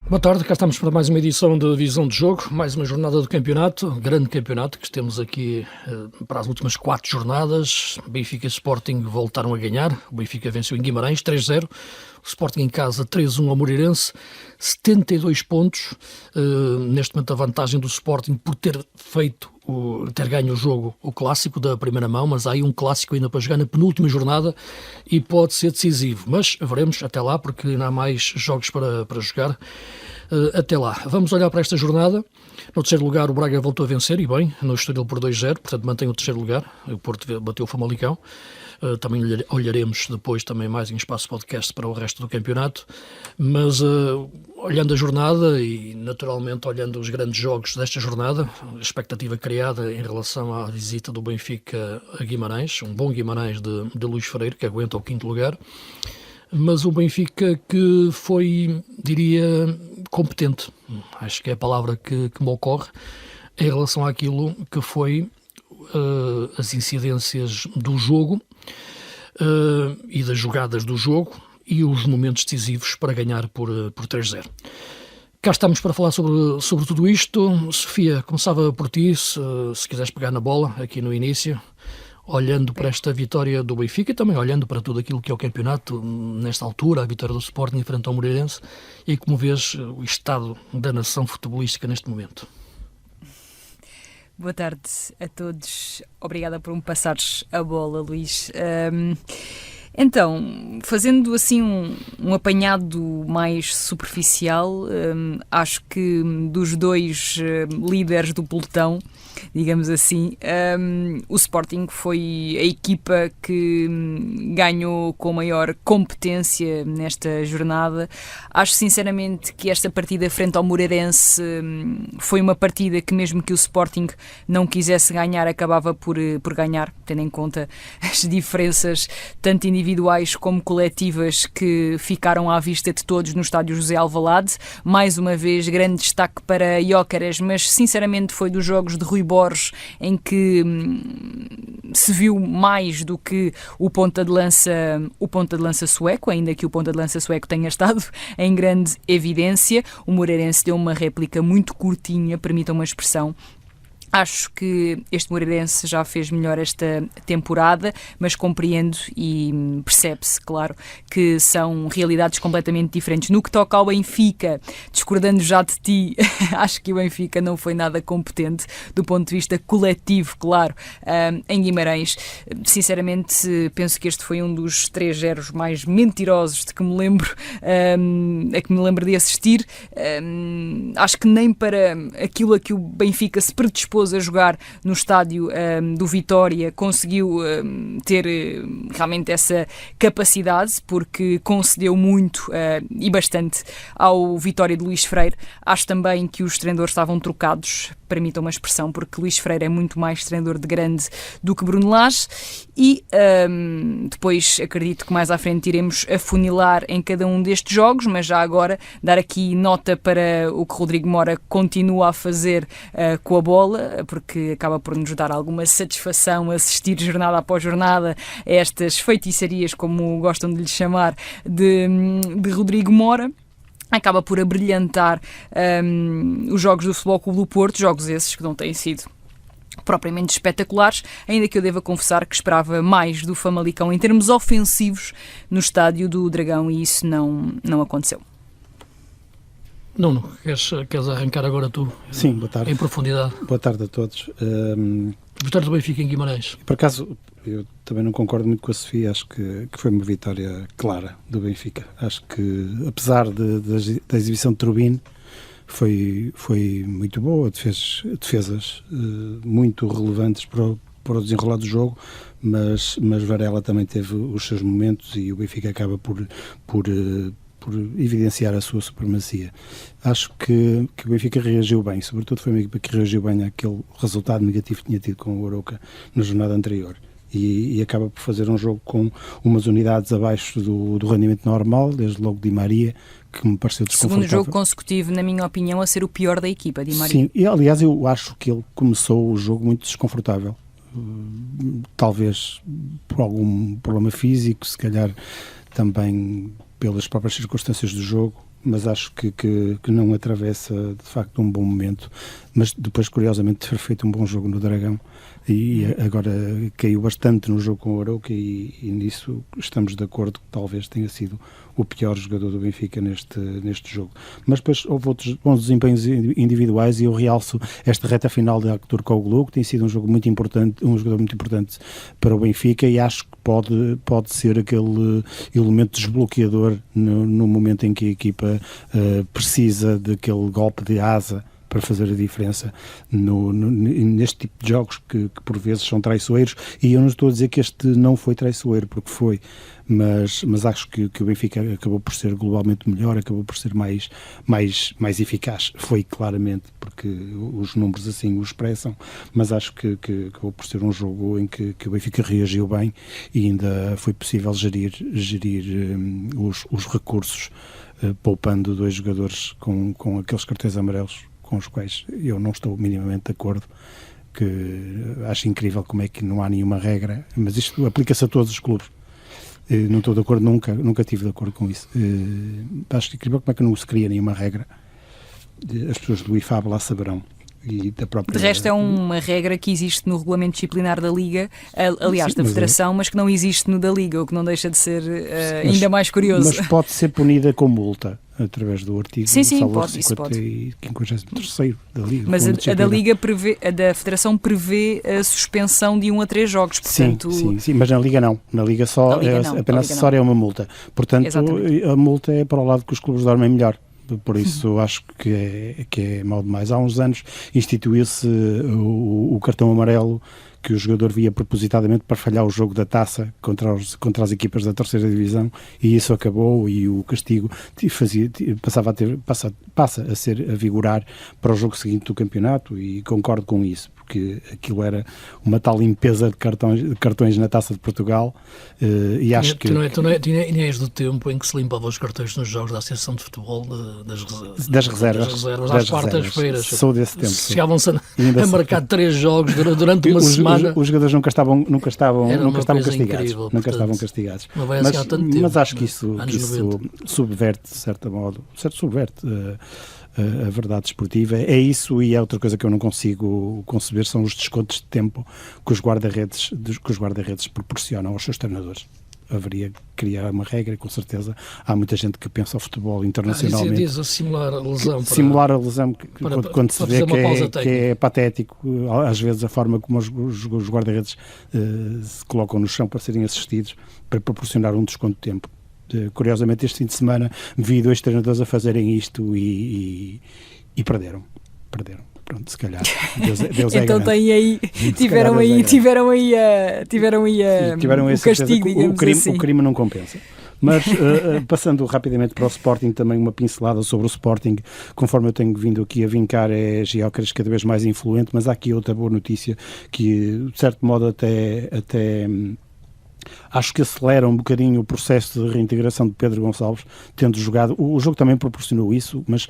Boa tarde, cá estamos para mais uma edição de Visão de Jogo, mais uma jornada do campeonato, grande campeonato que temos aqui para as últimas 4 jornadas. Benfica e Sporting voltaram a ganhar, o Benfica venceu em Guimarães 3-0, o Sporting em casa 3-1 ao Moreirense, 72 pontos, neste momento a vantagem do Sporting por ter ganho o jogo, o clássico da primeira mão, mas há aí um clássico ainda para jogar na penúltima jornada e pode ser decisivo, mas veremos até lá porque ainda há mais jogos para jogar. Até lá. Vamos olhar para esta jornada. No terceiro lugar o Braga voltou a vencer e bem, no Estoril por 2-0, portanto mantém o terceiro lugar. O Porto bateu o Famalicão. Também olharemos depois também mais em espaço podcast para o resto do campeonato, mas olhando a jornada e naturalmente olhando os grandes jogos desta jornada, a expectativa criada em relação à visita do Benfica a Guimarães, um bom Guimarães de Luís Freire que aguenta o 5º lugar, mas o Benfica que foi, diria, competente, acho que é a palavra que me ocorre, em relação àquilo que foi as incidências do jogo e das jogadas do jogo e os momentos decisivos para ganhar por 3-0. Cá estamos para falar sobre tudo isto. Sofia, começava por ti, se quiseres pegar na bola aqui no início, olhando para esta vitória do Benfica e também olhando para tudo aquilo que é o campeonato nesta altura, a vitória do Sporting em frente ao Moreirense, e como vês o estado da nação futebolística neste momento. Boa tarde a todos. Obrigada por me passares a bola, Luís. Então, fazendo assim um apanhado mais superficial, acho que dos dois líderes do pelotão, digamos assim, o Sporting foi a equipa que ganhou com maior competência nesta jornada. Acho sinceramente que esta partida frente ao Moreirense foi uma partida que mesmo que o Sporting não quisesse ganhar, acabava por ganhar, tendo em conta as diferenças tanto individuais como coletivas que ficaram à vista de todos no estádio José Alvalade. Mais uma vez, grande destaque para Gyökeres, mas sinceramente foi dos jogos de Rui Borges em que se viu mais do que o ponta de lança sueco, ainda que o ponta de lança sueco tenha estado em grande evidência. O Moreirense deu uma réplica muito curtinha, permitam uma expressão. Acho que este Moreirense já fez melhor esta temporada, mas compreendo e percebe-se, claro, que são realidades completamente diferentes. No que toca ao Benfica, discordando já de ti, acho que o Benfica não foi nada competente do ponto de vista coletivo, claro, em Guimarães. Sinceramente, penso que este foi um dos 3-0 mais mentirosos de que me lembro, a que me lembro de assistir. Acho que nem para aquilo a que o Benfica se predispôs a jogar no estádio do Vitória conseguiu ter realmente essa capacidade, porque concedeu muito e bastante ao Vitória de Luís Freire. Acho também que os treinadores estavam trocados, permitam uma expressão, porque Luís Freire é muito mais treinador de grande do que Bruno Lage, e depois acredito que mais à frente iremos afunilar em cada um destes jogos, mas já agora dar aqui nota para o que Rodrigo Mora continua a fazer com a bola, porque acaba por nos dar alguma satisfação assistir jornada após jornada a estas feitiçarias, como gostam de lhe chamar, de Rodrigo Mora. Acaba por abrilhantar os jogos do Futebol Clube do Porto, jogos esses que não têm sido propriamente espetaculares, ainda que eu deva confessar que esperava mais do Famalicão em termos ofensivos no estádio do Dragão, e isso não aconteceu. Nuno, queres arrancar agora tu? Sim, boa tarde. Em profundidade. Boa tarde a todos. Vitória do Benfica em Guimarães. Por acaso, eu também não concordo muito com a Sofia, acho que foi uma vitória clara do Benfica. Acho que, apesar da exibição de Trubin, foi muito boa, defesas muito relevantes para o desenrolar do jogo, mas Varela também teve os seus momentos e o Benfica acaba por evidenciar a sua supremacia. Acho que o Benfica reagiu bem, sobretudo foi uma equipa que reagiu bem àquele resultado negativo que tinha tido com o Arouca na jornada anterior. E acaba por fazer um jogo com umas unidades abaixo do rendimento normal, desde logo Di Maria, que me pareceu desconfortável. Segundo jogo consecutivo, na minha opinião, a ser o pior da equipa, Di Maria. Sim, e aliás eu acho que ele começou o jogo muito desconfortável. Talvez por algum problema físico, se calhar também pelas próprias circunstâncias do jogo, mas acho que não atravessa de facto um bom momento, mas depois curiosamente ter feito um bom jogo no Dragão e agora caiu bastante no jogo com o Arouca e nisso estamos de acordo que talvez tenha sido o pior jogador do Benfica neste jogo. Mas depois houve outros bons desempenhos individuais e eu realço esta reta final de Aktürkoğlu, que tem sido um jogo muito importante, um jogador muito importante para o Benfica, e acho que pode ser aquele elemento desbloqueador no momento em que a equipa precisa daquele golpe de asa para fazer a diferença neste tipo de jogos que por vezes são traiçoeiros, e eu não estou a dizer que este não foi traiçoeiro, porque foi, mas acho que o Benfica acabou por ser globalmente melhor, acabou por ser mais eficaz, foi claramente, porque os números assim o expressam, mas acho que acabou por ser um jogo em que o Benfica reagiu bem e ainda foi possível gerir os recursos, poupando 2 jogadores com aqueles cartões amarelos com os quais eu não estou minimamente de acordo, que acho incrível como é que não há nenhuma regra, mas isto aplica-se a todos os clubes. Não estou de acordo, nunca estive de acordo com isso. Acho incrível como é que não se cria nenhuma regra. As pessoas do IFAB lá saberão. E da própria... De resto é uma regra que existe no regulamento disciplinar da Liga, aliás, Sim, da Federação, mas que não existe no da Liga, o que não deixa de ser ainda mais curioso. Mas pode ser punida com multa, através do artigo sim, pode, 53º da Liga. Mas a da Liga prevê, a da Federação prevê a suspensão de 1 a 3 jogos, portanto... Sim, mas na Liga não. Na Liga só apenas acessória é uma multa. Portanto, exatamente, a multa é para o lado que os clubes dormem melhor. Por isso acho que é mau demais. Há uns anos instituiu-se o cartão amarelo, que o jogador via propositadamente para falhar o jogo da taça contra as equipas da terceira divisão, e isso acabou, e o castigo passa a vigorar para o jogo seguinte do campeonato, e concordo com isso, porque aquilo era uma tal limpeza de cartões na Taça de Portugal, e acho que... Tu não és do tempo em que se limpava os cartões nos jogos da Associação de Futebol das reservas às quartas-feiras. Sou desse tempo. Chegavam-se a marcar 3 jogos durante uma semana. Os jogadores nunca estavam castigados. Incrível, nunca estavam castigados. Mas acho que isso subverte, de certo modo, a verdade desportiva. É isso, e é outra coisa que eu não consigo conceber, são os descontos de tempo que os guarda-redes proporcionam aos seus treinadores. Haveria que criar uma regra, e com certeza há muita gente que pensa o futebol internacionalmente. Diz a simular a lesão. Simular a lesão, quando se vê que é patético, às vezes, a forma como os guarda-redes se colocam no chão para serem assistidos, para proporcionar um desconto de tempo. Curiosamente, este fim de semana vi 2 treinadores a fazerem isto e perderam. Pronto, se calhar Deus é então grande. tiveram aí o castigo, digamos assim. O crime não compensa. Mas passando rapidamente para o Sporting, também uma pincelada sobre o Sporting, conforme eu tenho vindo aqui a vincar, é Gyökeres cada vez mais influente, mas há aqui outra boa notícia que, de certo modo, até acho que acelera um bocadinho o processo de reintegração de Pedro Gonçalves, tendo jogado. O jogo também proporcionou isso, mas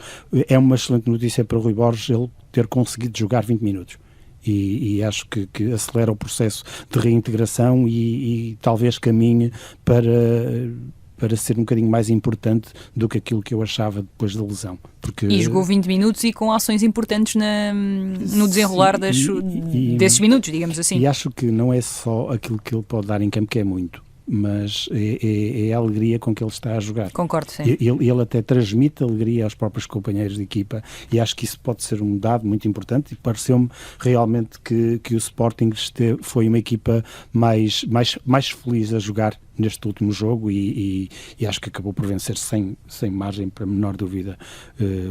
é uma excelente notícia para o Rui Borges ele ter conseguido jogar 20 minutos. E acho que acelera o processo de reintegração e talvez caminhe para ser um bocadinho mais importante do que aquilo que eu achava depois da lesão. E jogou 20 minutos e com ações importantes no desenrolar desses minutos, digamos assim. E acho que não é só aquilo que ele pode dar em campo, que é muito, mas é a alegria com que ele está a jogar. Concordo, sim. Ele até transmite alegria aos próprios companheiros de equipa, e acho que isso pode ser um dado muito importante, e pareceu-me realmente que o Sporting foi uma equipa mais feliz a jogar neste último jogo, e acho que acabou por vencer sem margem para menor dúvida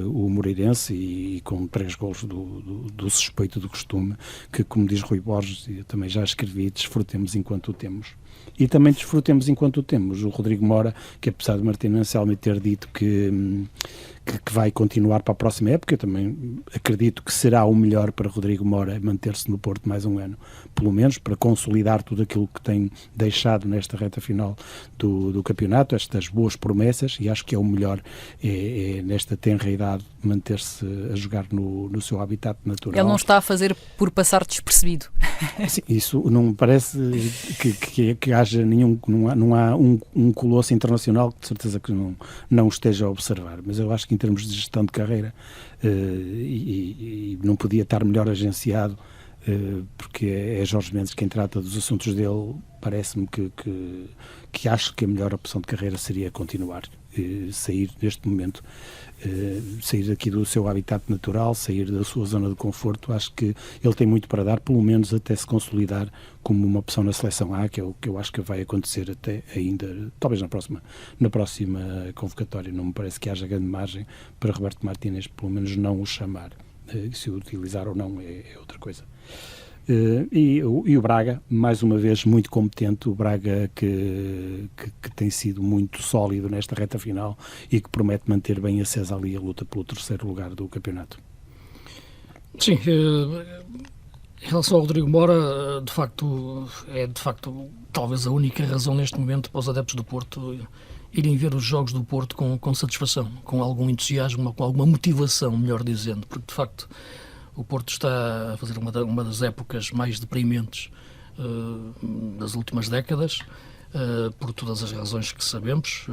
o Moreirense, e com 3 golos do suspeito do costume, que, como diz Rui Borges, e eu também já escrevi, desfrutemos enquanto o temos. E também desfrutemos enquanto o temos. O Rodrigo Mora, que apesar de Martino Anselmi ter dito que que vai continuar para a próxima época. Eu também acredito que será o melhor para Rodrigo Mora manter-se no Porto mais um ano, pelo menos, para consolidar tudo aquilo que tem deixado nesta reta final do campeonato, estas boas promessas, e acho que é o melhor nesta tenra idade manter-se a jogar no seu habitat natural. Ele não está a fazer por passar despercebido. Sim, isso não me parece que haja nenhum, não há um colosso internacional que de certeza que não esteja a observar, mas eu acho que em termos de gestão de carreira e não podia estar melhor agenciado, porque é Jorge Mendes quem trata dos assuntos dele. Parece-me que acho que a melhor opção de carreira seria continuar, sair neste momento, sair aqui do seu habitat natural, sair da sua zona de conforto. Acho que ele tem muito para dar, pelo menos até se consolidar como uma opção na seleção A, que é o que eu acho que vai acontecer até ainda, talvez na próxima convocatória. Não me parece que haja grande margem para Roberto Martínez, pelo menos não o chamar. Se o utilizar ou não é outra coisa. E o Braga, mais uma vez, muito competente. O Braga que tem sido muito sólido nesta reta final e que promete manter bem acesa ali a luta pelo terceiro lugar do campeonato. Sim, em relação ao Rodrigo Mora, de facto talvez a única razão neste momento para os adeptos do Porto irem ver os jogos do Porto com satisfação, com algum entusiasmo, com alguma motivação, melhor dizendo, porque de facto o Porto está a fazer uma das épocas mais deprimentes das últimas décadas, por todas as razões que sabemos,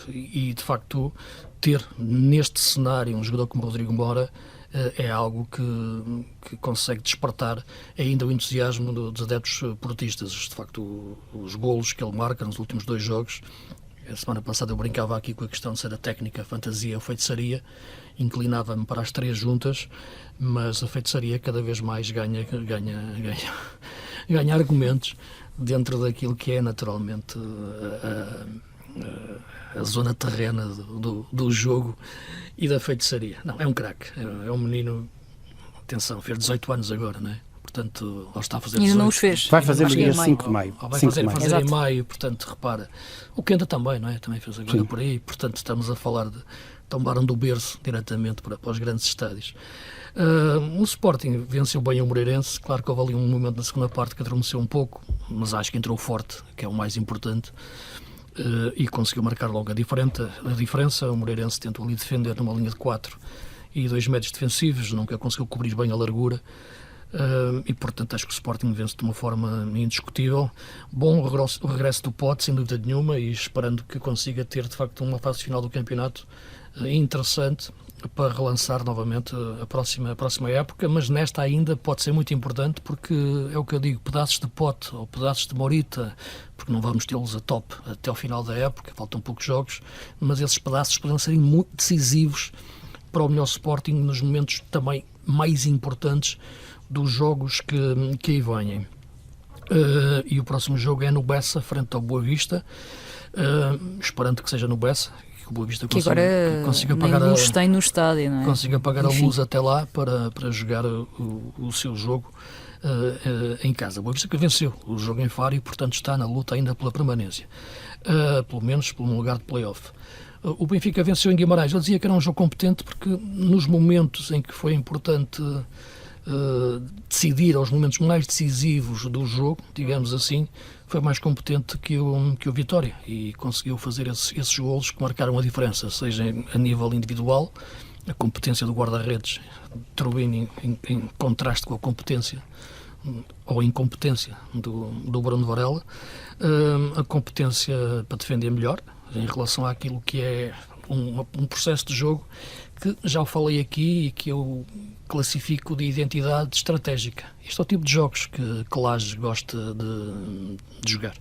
e de facto ter neste cenário um jogador como Rodrigo Mora é algo que consegue despertar ainda o entusiasmo dos adeptos portistas. De facto, os golos que ele marca nos últimos 2 jogos. A semana passada eu brincava aqui com a questão de ser a técnica, a fantasia ou feitiçaria, inclinava-me para as 3 juntas, mas a feitiçaria cada vez mais ganha argumentos dentro daquilo que é naturalmente a zona terrena do jogo e da feitiçaria. Não, é um craque, é um menino, atenção, fez 18 anos agora, não é? Portanto, ele está a fazer 18. Ainda não os fez. Vai fazer no dia 5 de maio. Vai fazer em maio, portanto, repara. O Kenda também, não é? Também fez agora por aí. Portanto, estamos a falar de tombaram do berço diretamente para os grandes estádios. O Sporting venceu bem o Moreirense. Claro que houve ali um momento na segunda parte que adormeceu um pouco, mas acho que entrou forte, que é o mais importante. E conseguiu marcar logo a diferença. O Moreirense tentou ali defender numa linha de 4 e 2 médios defensivos, nunca conseguiu cobrir bem a largura. E portanto acho que o Sporting vence de uma forma indiscutível. Bom o regresso do Pote, sem dúvida nenhuma, e esperando que consiga ter de facto uma fase final do campeonato interessante para relançar novamente a próxima época, mas nesta ainda pode ser muito importante, porque é o que eu digo, pedaços de Pote ou pedaços de Morita, porque não vamos tê-los a top até ao final da época, faltam poucos jogos, mas esses pedaços podem ser muito decisivos para o melhor Sporting nos momentos também mais importantes dos jogos que aí venham. E o próximo jogo é no Bessa, frente ao Boa Vista, esperando que seja no Bessa, que o Boa Vista consiga pagar a luz tem no estádio, não é? Consiga apagar a luz até lá para jogar o seu jogo em casa. O Boa Vista que venceu o jogo em Faro e portanto está na luta ainda pela permanência, pelo menos por um lugar de play-off. O Benfica venceu em Guimarães. Eu dizia que era um jogo competente porque nos momentos em que foi importante decidir, aos momentos mais decisivos do jogo, digamos assim, foi mais competente que o Vitória e conseguiu fazer esses golos que marcaram a diferença, seja a nível individual, a competência do guarda-redes Trubin em contraste com a competência ou incompetência do Bruno Varela, a competência para defender melhor em relação àquilo que é um processo de jogo que já o falei aqui e que eu classifico de identidade estratégica. Este é o tipo de jogos que Laje gosta de jogar.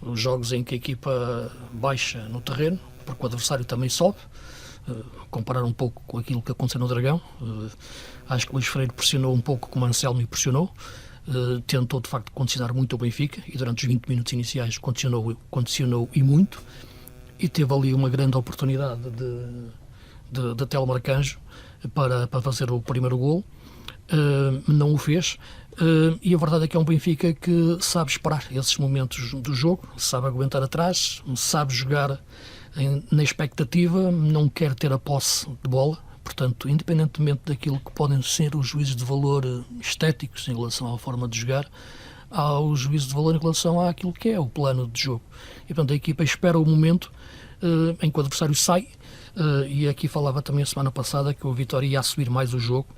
Os jogos em que a equipa baixa no terreno, porque o adversário também sobe, comparar um pouco com aquilo que aconteceu no Dragão. Acho que o Luís Freire pressionou um pouco como o Anselmi pressionou, tentou de facto condicionar muito o Benfica e durante os 20 minutos iniciais condicionou e muito, e teve ali uma grande oportunidade de Telmo Arcanjo para fazer o primeiro golo, não o fez, e a verdade é que é um Benfica que sabe esperar esses momentos do jogo, sabe aguentar atrás, sabe jogar na expectativa, não quer ter a posse de bola. Portanto, independentemente daquilo que podem ser os juízos de valor estéticos em relação à forma de jogar, há o juízo de valor em relação àquilo que é o plano de jogo. E, portanto, a equipa espera o momento em que o adversário sai, e aqui falava também a semana passada que o Vitória ia subir mais o jogo.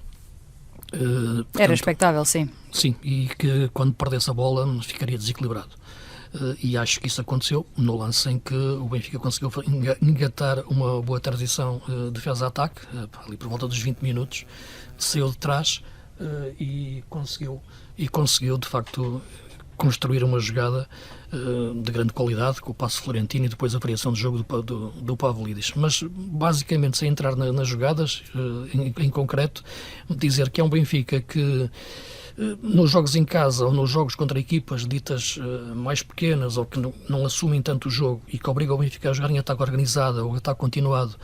Portanto, era expectável, sim. Sim, e que quando perdesse a bola ficaria desequilibrado. E acho que isso aconteceu no lance em que o Benfica conseguiu engatar uma boa transição defesa-ataque, ali por volta dos 20 minutos, saiu de trás e conseguiu de facto construir uma jogada de grande qualidade, com o passo florentino e depois a variação de jogo do Pavlidis. Mas basicamente, sem entrar nas jogadas em concreto, dizer que é um Benfica que nos jogos em casa ou nos jogos contra equipas ditas mais pequenas ou que não assumem tanto o jogo e que obrigam o Benfica a jogar em ataque organizado ou ataque continuado,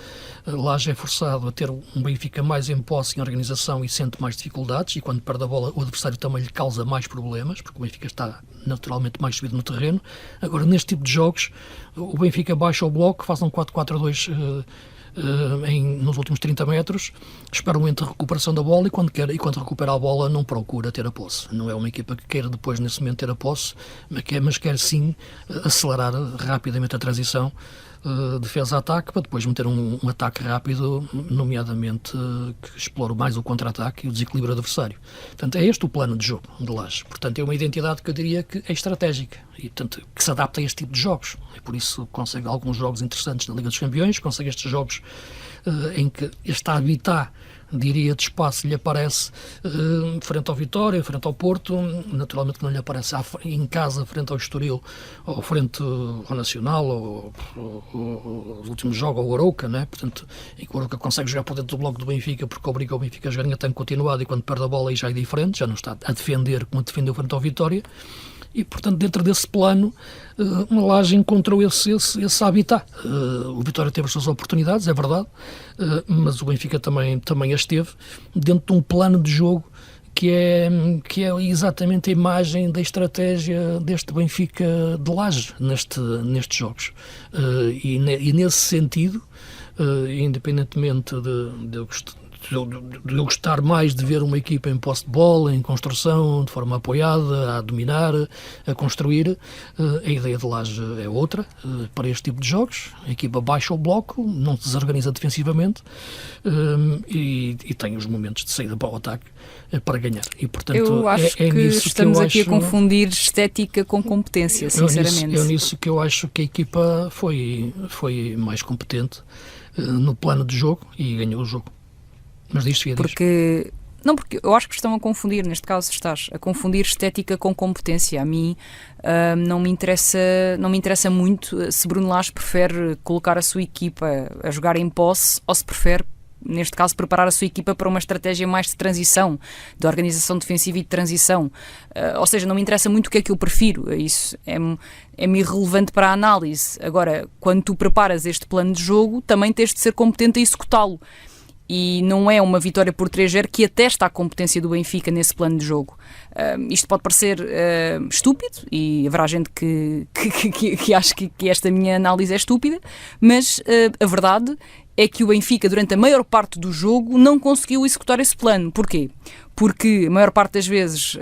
lá já é forçado a ter um Benfica mais em posse, em organização, e sente mais dificuldades, e quando perde a bola o adversário também lhe causa mais problemas, porque o Benfica está naturalmente mais subido no terreno. Agora, neste tipo de jogos, o Benfica baixa o bloco, faz um 4-4-2 nos últimos 30 metros, espera um momento de recuperação da bola, e quando recupera a bola não procura ter a posse. Não é uma equipa que queira depois nesse momento ter a posse, mas quer sim acelerar rapidamente a transição defesa-ataque, para depois meter um ataque rápido, nomeadamente que explore mais o contra-ataque e o desequilíbrio do adversário. Portanto, é este o plano de jogo de Laje. Portanto, é uma identidade que eu diria que é estratégica e, portanto, que se adapta a este tipo de jogos. E por isso consegue alguns jogos interessantes na Liga dos Campeões, consegue estes jogos em que este habitat, diria, de espaço lhe aparece frente ao Vitória, frente ao Porto, naturalmente que não lhe aparece em casa frente ao Estoril, ou frente ao Nacional, ou os últimos jogos, ao Arouca, né? Portanto, em que o Arouca consegue jogar por dentro do bloco do Benfica, porque obriga o Benfica a jogar em ataque continuado, e quando perde a bola aí já é diferente, já não está a defender como defendeu frente ao Vitória. E, portanto, dentro desse plano, uma Laje encontrou esse habitat. O Vitória teve as suas oportunidades, é verdade, mas o Benfica também as teve, dentro de um plano de jogo que é exatamente a imagem da estratégia deste Benfica de Laje nestes jogos. E nesse sentido, independentemente de eu gostar mais de ver uma equipa em posse de bola, em construção, de forma apoiada, a dominar, a construir, a ideia de Laje é outra para este tipo de jogos. A equipa baixa o bloco, não se desorganiza defensivamente e tem os momentos de saída para o ataque para ganhar. E, portanto, eu acho que estamos aqui a confundir estética com competência, sinceramente. É nisso que eu acho que a equipa foi mais competente no plano de jogo e ganhou o jogo. Mas diz. Porque eu acho que estão a confundir, neste caso estás a confundir estética com competência. A mim não me interessa muito se Bruno Lage prefere colocar a sua equipa a jogar em posse ou se prefere, neste caso, preparar a sua equipa para uma estratégia mais de transição, de organização defensiva e de transição. Ou seja, não me interessa muito o que é que eu prefiro. Isso é-me irrelevante para a análise. Agora, quando tu preparas este plano de jogo, também tens de ser competente a executá-lo. E não é uma vitória por 3-0 que atesta a competência do Benfica nesse plano de jogo. Isto pode parecer estúpido, e haverá gente que acha que esta minha análise é estúpida, mas a verdade é que o Benfica, durante a maior parte do jogo, não conseguiu executar esse plano. Porquê? Porque a maior parte das vezes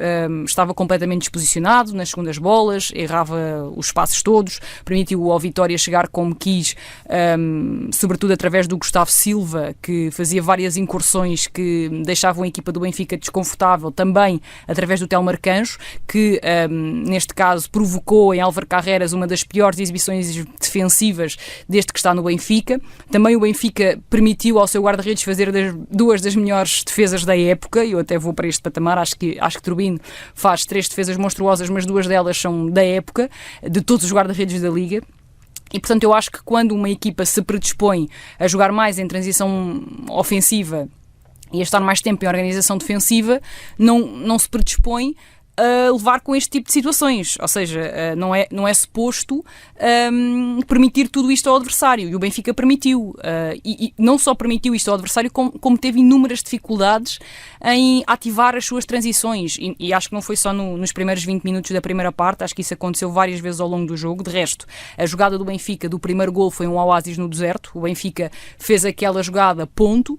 estava completamente desposicionado nas segundas bolas, errava os passos todos, permitiu ao Vitória chegar como quis, sobretudo através do Gustavo Silva, que fazia várias incursões que deixavam a equipa do Benfica desconfortável, também através do Telmo Arcanjo, que neste caso provocou em Álvaro Carreras uma das piores exibições defensivas desde que está no Benfica. Também o Benfica permitiu ao seu guarda-redes fazer duas das melhores defesas da época. Eu até vou para este patamar, acho que Turbin faz 3 defesas monstruosas, mas 2 delas são da época, de todos os guarda-redes da Liga. E, portanto, eu acho que quando uma equipa se predispõe a jogar mais em transição ofensiva e a estar mais tempo em organização defensiva, não se predispõe a levar com este tipo de situações, ou seja, não é suposto permitir tudo isto ao adversário, e o Benfica permitiu, e não só permitiu isto ao adversário, como teve inúmeras dificuldades em ativar as suas transições, e acho que não foi só nos primeiros 20 minutos da primeira parte, acho que isso aconteceu várias vezes ao longo do jogo. De resto, a jogada do Benfica do primeiro gol foi um oásis no deserto, o Benfica fez aquela jogada ponto,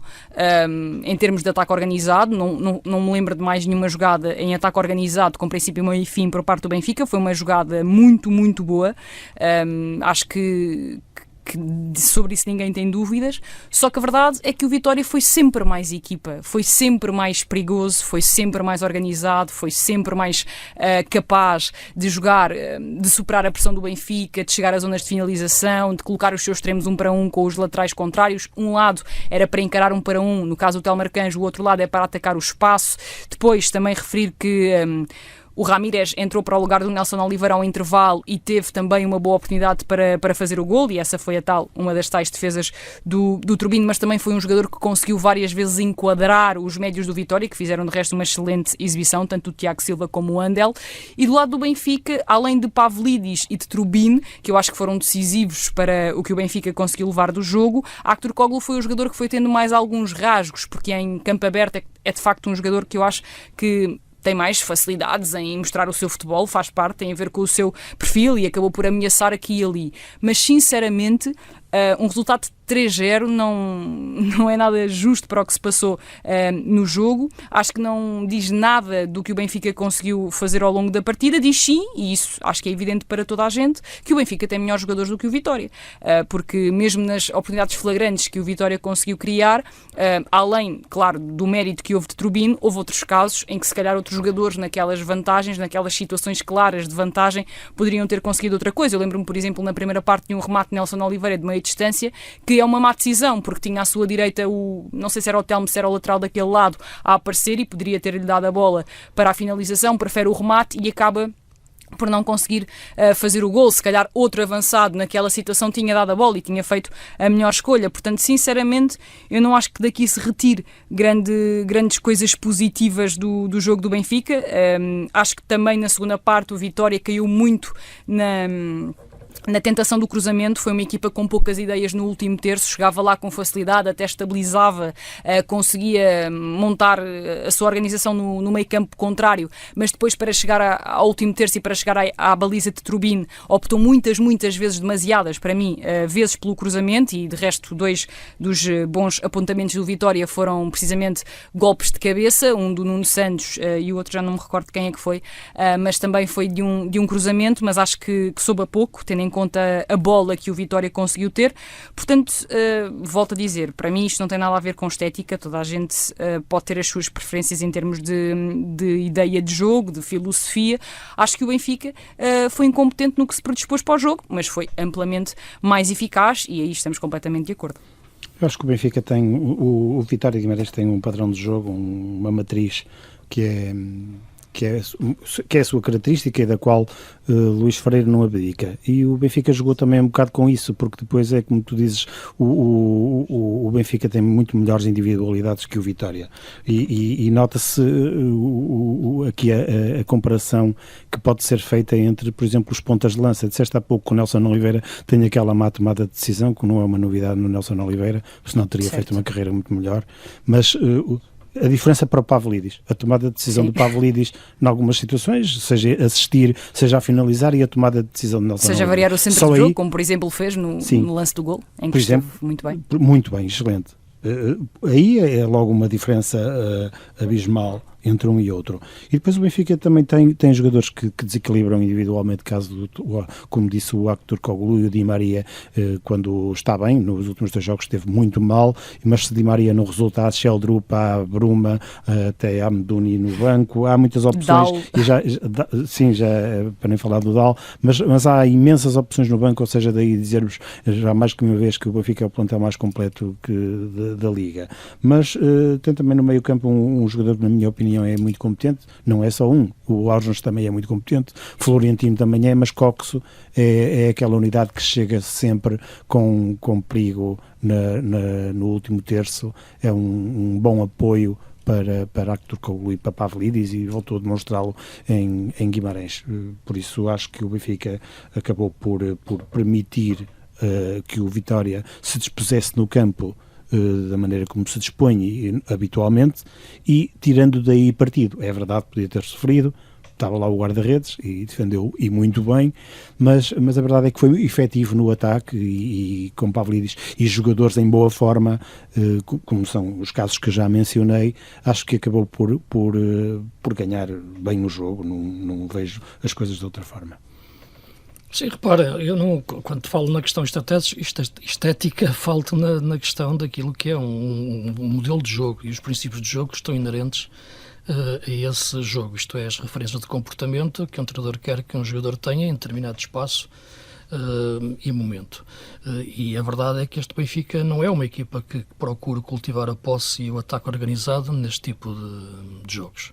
em termos de ataque organizado, não me lembro de mais nenhuma jogada em ataque organizado com princípio, meio e fim por parte do Benfica, foi uma jogada muito, muito boa, acho que sobre isso ninguém tem dúvidas, só que a verdade é que o Vitória foi sempre mais equipa, foi sempre mais perigoso, foi sempre mais organizado, foi sempre mais capaz de jogar, de superar a pressão do Benfica, de chegar às zonas de finalização, de colocar os seus extremos 1 para 1 com os laterais contrários. Um lado era para encarar 1 para 1, no caso do Telmo Arcanjo, o outro lado é para atacar o espaço. Depois também referir que o Ramírez entrou para o lugar do Nelson Oliveira ao intervalo e teve também uma boa oportunidade para fazer o gol, e essa foi uma das tais defesas do Turbine, mas também foi um jogador que conseguiu várias vezes enquadrar os médios do Vitória, que fizeram de resto uma excelente exibição, tanto o Tiago Silva como o Andel. E do lado do Benfica, além de Pavlidis e de Turbine, que eu acho que foram decisivos para o que o Benfica conseguiu levar do jogo, Aktürkoğlu foi o jogador que foi tendo mais alguns rasgos, porque em campo aberto é de facto um jogador que eu acho que tem mais facilidades em mostrar o seu futebol, faz parte, tem a ver com o seu perfil e acabou por ameaçar aqui e ali. Mas, sinceramente, um resultado de 3-0 não é nada justo para o que se passou no jogo. Acho que não diz nada do que o Benfica conseguiu fazer ao longo da partida. Diz sim, e isso acho que é evidente para toda a gente, que o Benfica tem melhores jogadores do que o Vitória, porque mesmo nas oportunidades flagrantes que o Vitória conseguiu criar, além, claro, do mérito que houve de Turbine, houve outros casos em que se calhar outros jogadores naquelas vantagens, naquelas situações claras de vantagem, poderiam ter conseguido outra coisa. Eu lembro-me, por exemplo, na primeira parte de um remate de Nelson Oliveira de meia distância, que é uma má decisão, porque tinha à sua direita não sei se era o Telmo, se era o lateral daquele lado a aparecer e poderia ter-lhe dado a bola para a finalização, prefere o remate e acaba por não conseguir fazer o gol. Se calhar outro avançado naquela situação tinha dado a bola e tinha feito a melhor escolha. Portanto, sinceramente, eu não acho que daqui se retire grandes coisas positivas do jogo do Benfica. Acho que também na segunda parte o Vitória caiu muito na tentação do cruzamento. Foi uma equipa com poucas ideias no último terço, chegava lá com facilidade, até estabilizava, conseguia montar a sua organização no meio campo contrário, mas depois para chegar ao último terço e para chegar à baliza de Turbine, optou muitas vezes, demasiadas para mim, vezes pelo cruzamento, e de resto 2 dos bons apontamentos do Vitória foram precisamente golpes de cabeça, um do Nuno Santos e o outro já não me recordo quem é que foi, mas também foi de um cruzamento, mas acho que soube a pouco, tendo em conta a bola que o Vitória conseguiu ter. Portanto, volto a dizer, para mim isto não tem nada a ver com estética, toda a gente pode ter as suas preferências em termos de ideia de jogo, de filosofia. Acho que o Benfica foi incompetente no que se predispôs para o jogo, mas foi amplamente mais eficaz, e aí estamos completamente de acordo. Eu acho que o Benfica tem, o Vitória de Guimarães tem um padrão de jogo, uma matriz que é a sua característica e da qual Luís Freire não abdica. E o Benfica jogou também um bocado com isso, porque depois é como tu dizes, o Benfica tem muito melhores individualidades que o Vitória. E nota-se aqui a comparação que pode ser feita entre, por exemplo, os pontas de lança. Disseste há pouco que o Nelson Oliveira tem aquela má tomada de decisão, que não é uma novidade no Nelson Oliveira, senão teria feito uma carreira muito melhor. Mas a diferença para o Pavlidis, a tomada de decisão do Pavlidis em algumas situações, seja assistir, seja a finalizar, e a tomada de decisão de Nelson Oliveira. Seja variar o centro do jogo, como por exemplo fez no lance do gol, em que esteve muito bem. Muito bem, excelente. Aí é logo uma diferença abismal entre um e outro. E depois o Benfica também tem jogadores que desequilibram individualmente, caso como disse o Aktürkoğlu e o Di Maria, quando está bem. Nos últimos 2 jogos esteve muito mal, mas se Di Maria não resulta, há Sheldrup, há Bruma, até há Meduni no banco, há muitas opções. E já para nem falar do Dal, mas há imensas opções no banco, ou seja, daí dizermos já mais que uma vez que o Benfica é o plantel mais completo da Liga. Mas tem também no meio campo um jogador que, na minha opinião, é muito competente, não é só um, o Orjans também é muito competente, Florentino também é, mas Coxo é aquela unidade que chega sempre com perigo no último terço, é um bom apoio para Aktürkoğlu e para Pavlidis, e voltou a demonstrá-lo em Guimarães. Por isso acho que o Benfica acabou por permitir que o Vitória se dispusesse no campo da maneira como se dispõe habitualmente, e tirando daí partido. É verdade, podia ter sofrido, estava lá o guarda-redes e defendeu, e muito bem, mas a verdade é que foi efetivo no ataque, e com Pavlidis e jogadores em boa forma, como são os casos que já mencionei, acho que acabou por ganhar bem o jogo. Não vejo as coisas de outra forma. Sim, repara, eu não, quando falo na questão estética, falo na questão daquilo que é um modelo de jogo, e os princípios de jogo que estão inerentes a esse jogo, isto é, as referências de comportamento que um treinador quer que um jogador tenha em determinado espaço e momento. E a verdade é que este Benfica não é uma equipa que procura cultivar a posse e o ataque organizado neste tipo de jogos.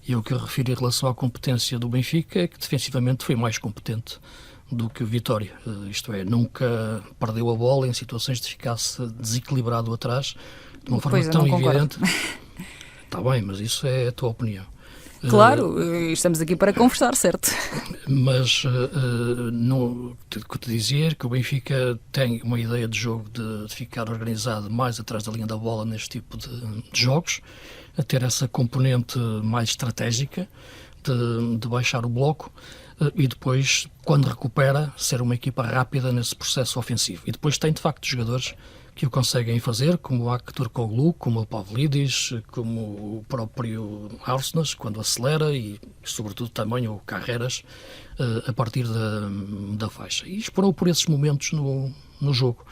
E o que eu refiro em relação à competência do Benfica é que defensivamente foi mais competente do que o Vitória, isto é, nunca perdeu a bola em situações de ficar-se desequilibrado atrás de uma forma tão evidente. Está bem, mas isso é a tua opinião. Claro, estamos aqui para conversar, certo? Mas o que te dizia é que o Benfica tem uma ideia de jogo de ficar organizado mais atrás da linha da bola neste tipo de jogos, a ter essa componente mais estratégica de baixar o bloco, e depois, quando recupera, ser uma equipa rápida nesse processo ofensivo. E depois tem, de facto, jogadores que o conseguem fazer, como o Aktürkoğlu, como o Pavlidis, como o próprio Arsenas, quando acelera, e sobretudo também o Carreras, a partir da faixa. E esperou por esses momentos no jogo.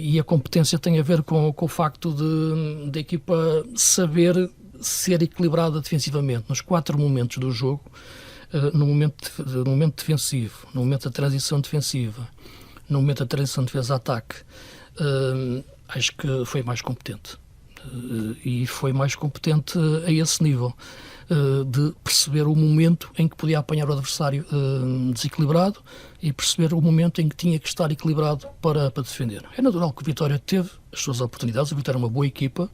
E a competência tem a ver com o facto de a equipa saber ser equilibrada defensivamente. Nos 4 momentos do jogo, no momento defensivo, no momento da transição defensiva, no momento da transição defesa-ataque, acho que foi mais competente. E foi mais competente a esse nível, de perceber o momento em que podia apanhar o adversário desequilibrado e perceber o momento em que tinha que estar equilibrado para defender. É natural que o Vitória teve as suas oportunidades. O Vitória é uma boa equipa.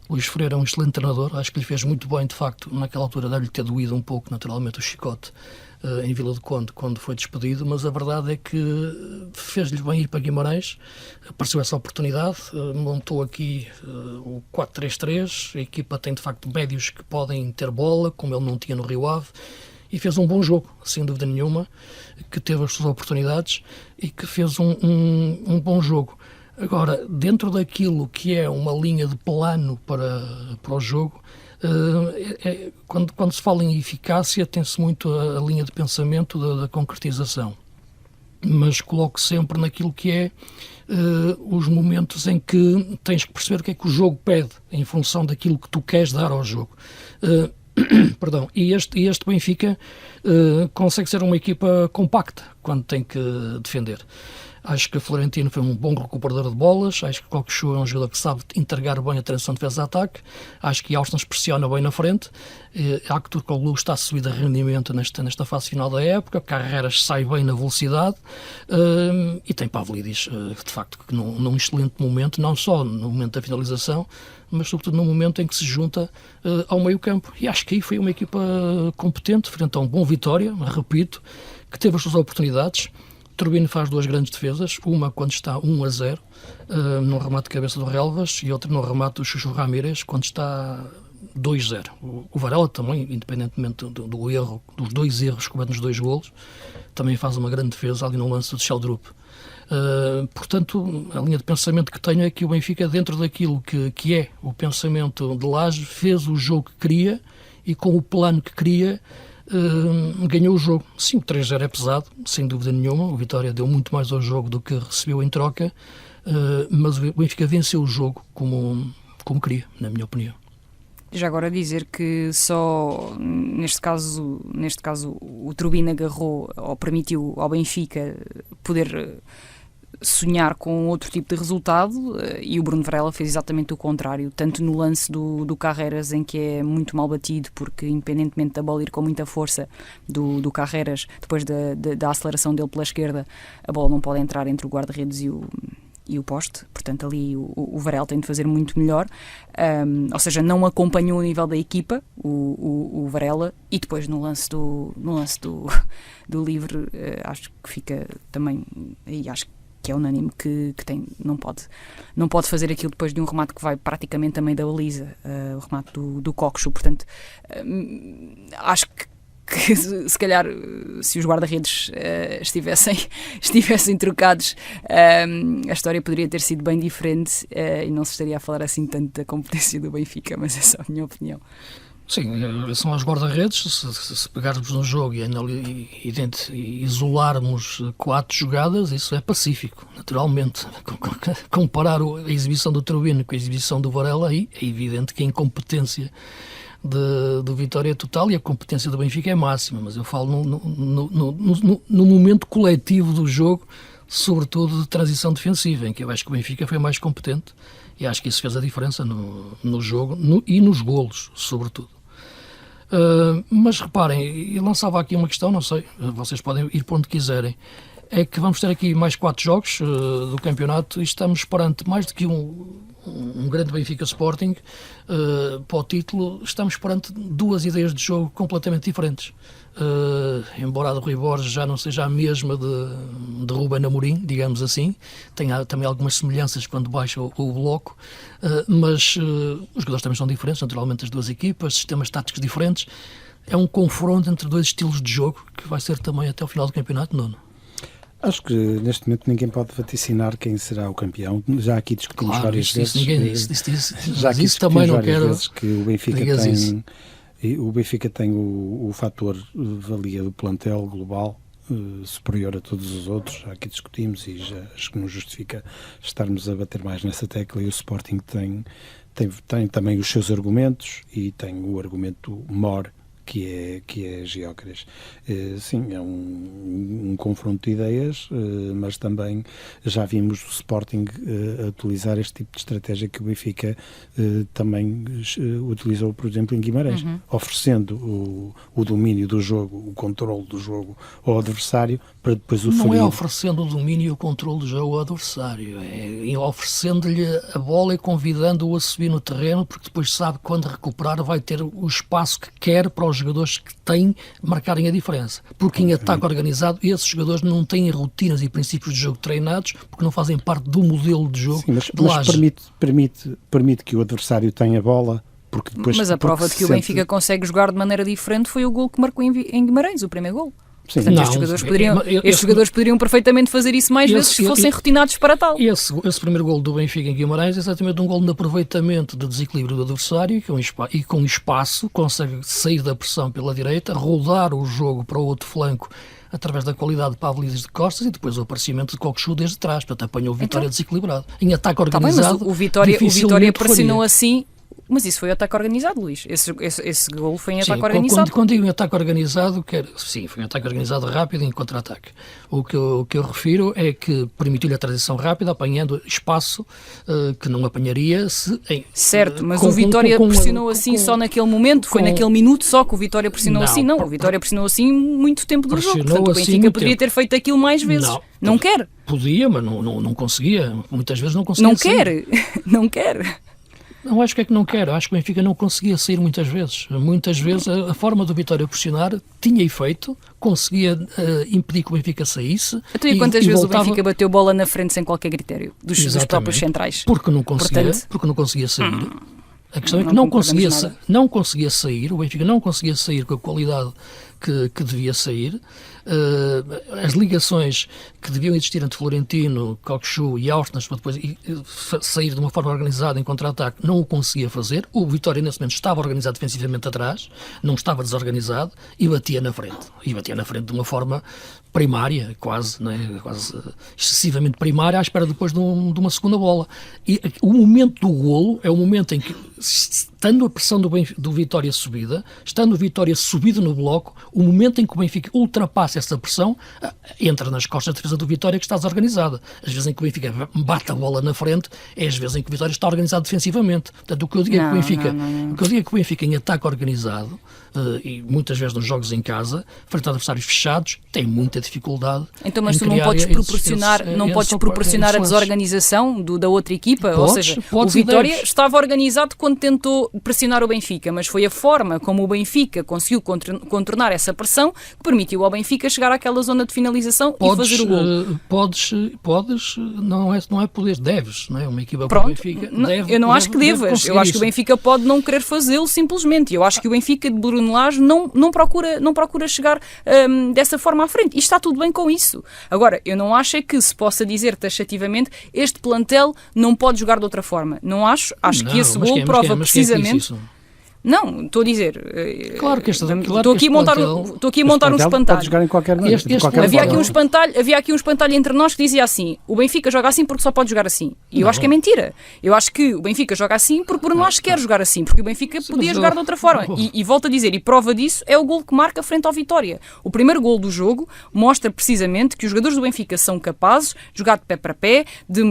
Luís Freire é um excelente treinador, acho que lhe fez muito bem, de facto. Naquela altura deve-lhe ter doído um pouco, naturalmente, o chicote em Vila do Conde, quando foi despedido, mas a verdade é que fez-lhe bem ir para Guimarães, apareceu essa oportunidade, montou aqui o 4-3-3, a equipa tem, de facto, médios que podem ter bola, como ele não tinha no Rio Ave, e fez um bom jogo, sem dúvida nenhuma, que teve as suas oportunidades e que fez um bom jogo. Agora, dentro daquilo que é uma linha de plano para o jogo, quando se fala em eficácia, tem-se muito a linha de pensamento da concretização. Mas coloco sempre naquilo que é os momentos em que tens que perceber o que é que o jogo pede, em função daquilo que tu queres dar ao jogo. Perdão, e este Benfica consegue ser uma equipa compacta quando tem que defender. Acho que o Florentino foi um bom recuperador de bolas, acho que Cockchu é um jogador que sabe entregar bem a transição de defesa-ataque, acho que Arsenas pressiona bem na frente, Aktürkoğlu está subido a rendimento nesta fase final da época, Carreras sai bem na velocidade, e tem Pavlidis, de facto, que num excelente momento, não só no momento da finalização, mas sobretudo no momento em que se junta ao meio-campo. E acho que aí foi uma equipa competente, frente a um bom Vitória, repito, que teve as suas oportunidades. Turbino faz 2 grandes defesas, uma quando está 1-0, num remate de cabeça do Relvas, e outra num remate do Chuchu Ramírez, quando está 2-0. O Varela também, independentemente do erro, dos 2 erros que comete nos 2 golos, também faz uma grande defesa ali no lance do Sheldrup. Portanto, a linha de pensamento que tenho é que o Benfica, dentro daquilo que é o pensamento de Lage, fez o jogo que queria, e com o plano que queria, ganhou o jogo. Sim, o 3-0 é pesado, sem dúvida nenhuma. O Vitória deu muito mais ao jogo do que recebeu em troca, mas o Benfica venceu o jogo como queria, na minha opinião. Já agora dizer que só neste caso o Turbine agarrou ou permitiu ao Benfica poder sonhar com outro tipo de resultado, e o Bruno Varela fez exatamente o contrário, tanto no lance do Carreras, em que é muito mal batido, porque independentemente da bola ir com muita força do Carreras, depois da aceleração dele pela esquerda, a bola não pode entrar entre o guarda-redes e o poste, portanto ali o Varela tem de fazer muito melhor, ou seja, não acompanhou o nível da equipa, o Varela, e depois no lance do livre, acho que fica também, e acho que é unânime que não pode fazer aquilo depois de um remate que vai praticamente a meio da baliza, o remate do Coxo, portanto acho que se calhar se os guarda-redes estivessem trocados, a história poderia ter sido bem diferente, e não se estaria a falar assim tanto da competência do Benfica, mas essa é a minha opinião. Sim, são os guarda-redes. Se pegarmos um jogo e isolarmos 4 jogadas, isso é pacífico, naturalmente. Comparar a exibição do Trubin com a exibição do Varela, aí é evidente que a incompetência do Vitória é total e a competência do Benfica é máxima, mas eu falo no momento coletivo do jogo, sobretudo de transição defensiva, em que eu acho que o Benfica foi mais competente e acho que isso fez a diferença no jogo e nos golos, sobretudo. Mas reparem, eu lançava aqui uma questão, não sei, vocês podem ir para onde quiserem, é que vamos ter aqui mais 4 jogos do campeonato e estamos perante mais do que um grande Benfica Sporting para o título, estamos perante 2 ideias de jogo completamente diferentes. Embora a de Rui Borges já não seja a mesma de Ruben Amorim, digamos assim, tem também algumas semelhanças quando baixa o bloco, mas os jogadores também são diferentes, naturalmente, as 2 equipas, sistemas táticos diferentes. É um confronto entre 2 estilos de jogo que vai ser também até o final do campeonato, Nuno. Acho que neste momento ninguém pode vaticinar quem será o campeão. Já aqui discutimos várias vezes. Ninguém disse. Já aqui isso também não quero vezes que o Benfica tem o fator valia do plantel global superior a todos os outros. Já aqui discutimos e já acho que não justifica estarmos a bater mais nessa tecla. E o Sporting tem também os seus argumentos e tem o argumento maior, que é Gyökeres. Sim, é um confronto de ideias, mas também já vimos o Sporting a utilizar este tipo de estratégia que o Benfica também utilizou, por exemplo, em Guimarães, oferecendo o domínio do jogo, o controle do jogo ao adversário, para depois o Não é oferecendo o domínio e o controle do jogo ao adversário, é oferecendo-lhe a bola e convidando-o a subir no terreno, porque depois sabe que quando recuperar vai ter o espaço que quer para os jogadores que têm marcarem a diferença. Porque em ataque organizado, esses jogadores não têm rotinas e princípios de jogo treinados, porque não fazem parte do modelo de jogo. Sim, mas permite que o adversário tenha a bola. Mas a prova de que o Benfica consegue jogar de maneira diferente foi o gol que marcou em Guimarães, o primeiro gol. Sim, portanto, estes jogadores poderiam perfeitamente fazer isso mais vezes se fossem rotinados para tal. Esse primeiro gol do Benfica em Guimarães é exatamente um gol de aproveitamento de desequilíbrio do adversário e com espaço consegue sair da pressão pela direita, rodar o jogo para o outro flanco através da qualidade de Pavlidis de costas e depois o aparecimento de Coxu desde trás, portanto apanhou o Vitória desequilibrado. Em ataque organizado, mas o Vitória pressionou assim. Mas isso foi ataque organizado, Luís. Esse golo foi em ataque organizado. Quando digo em ataque organizado, sim, foi um ataque organizado rápido em contra-ataque. O que eu refiro é que permitiu-lhe a transição rápida, apanhando espaço que não apanharia se... Certo, mas o Vitória pressionou assim só naquele momento? Foi naquele minuto só que o Vitória pressionou assim? Não, o Vitória pressionou assim muito tempo do jogo. Portanto, o Benfica poderia ter feito aquilo mais vezes. Não quer. Podia, mas não conseguia. Muitas vezes não conseguia. Não quer. Não acho que é que não quero, acho que o Benfica não conseguia sair muitas vezes. Muitas vezes a forma do Vitória pressionar tinha efeito, conseguia impedir que o Benfica saísse. Então, e quantas vezes voltava... o Benfica bateu bola na frente sem qualquer critério dos próprios centrais? Porque não conseguia sair. A questão é que não conseguia sair, o Benfica não conseguia sair com a qualidade que devia sair. As ligações que deviam existir entre Florentino, Coxu e Ausnas para depois sair de uma forma organizada em contra-ataque, não o conseguia fazer. O Vitória nesse momento estava organizado defensivamente atrás, não estava desorganizado e batia na frente. E batia na frente de uma forma primária, quase excessivamente primária, à espera depois de uma segunda bola. E o momento do golo é o momento em que, estando a pressão do Vitória subida, estando o Vitória subido no bloco, o momento em que o Benfica ultrapassa essa pressão, entra nas costas da defesa do Vitória, que está desorganizada. As vezes em que o Benfica bate a bola na frente, é as vezes em que o Vitória está organizado defensivamente. Portanto, o que eu digo é que o Benfica, o que eu digo é que o Benfica em ataque organizado, e muitas vezes nos jogos em casa, frente a adversários fechados, tem muita dificuldade. Então, mas tu não podes proporcionar a desorganização da outra equipa? Ou seja, o Vitória estava organizado quando tentou pressionar o Benfica, mas foi a forma como o Benfica conseguiu contornar essa pressão que permitiu ao Benfica chegar àquela zona de finalização e fazer o gol. Podes, não é poder, deves, não é? Uma equipa como o Benfica deve. Eu não acho que devas, eu acho que o Benfica pode não querer fazê-lo simplesmente. Eu acho que o Benfica de Bruno Lage não procura chegar dessa forma à frente. E está tudo bem com isso. Agora, eu não acho é que se possa dizer taxativamente este plantel não pode jogar de outra forma. Não acho. Acho que esse gol prova precisamente... Não, estou a dizer. Claro que estou aqui a montar um espantalho. Pode jogar em qualquer momento. Havia aqui um espantalho entre nós que dizia assim: o Benfica joga assim porque só pode jogar assim. E eu acho que é mentira. Eu acho que o Benfica joga assim porque Bruno Lage quer jogar assim, porque o Benfica podia jogar de outra forma. E volto a dizer, e prova disso é o gol que marca frente ao Vitória. O primeiro gol do jogo mostra precisamente que os jogadores do Benfica são capazes de jogar de pé para pé, de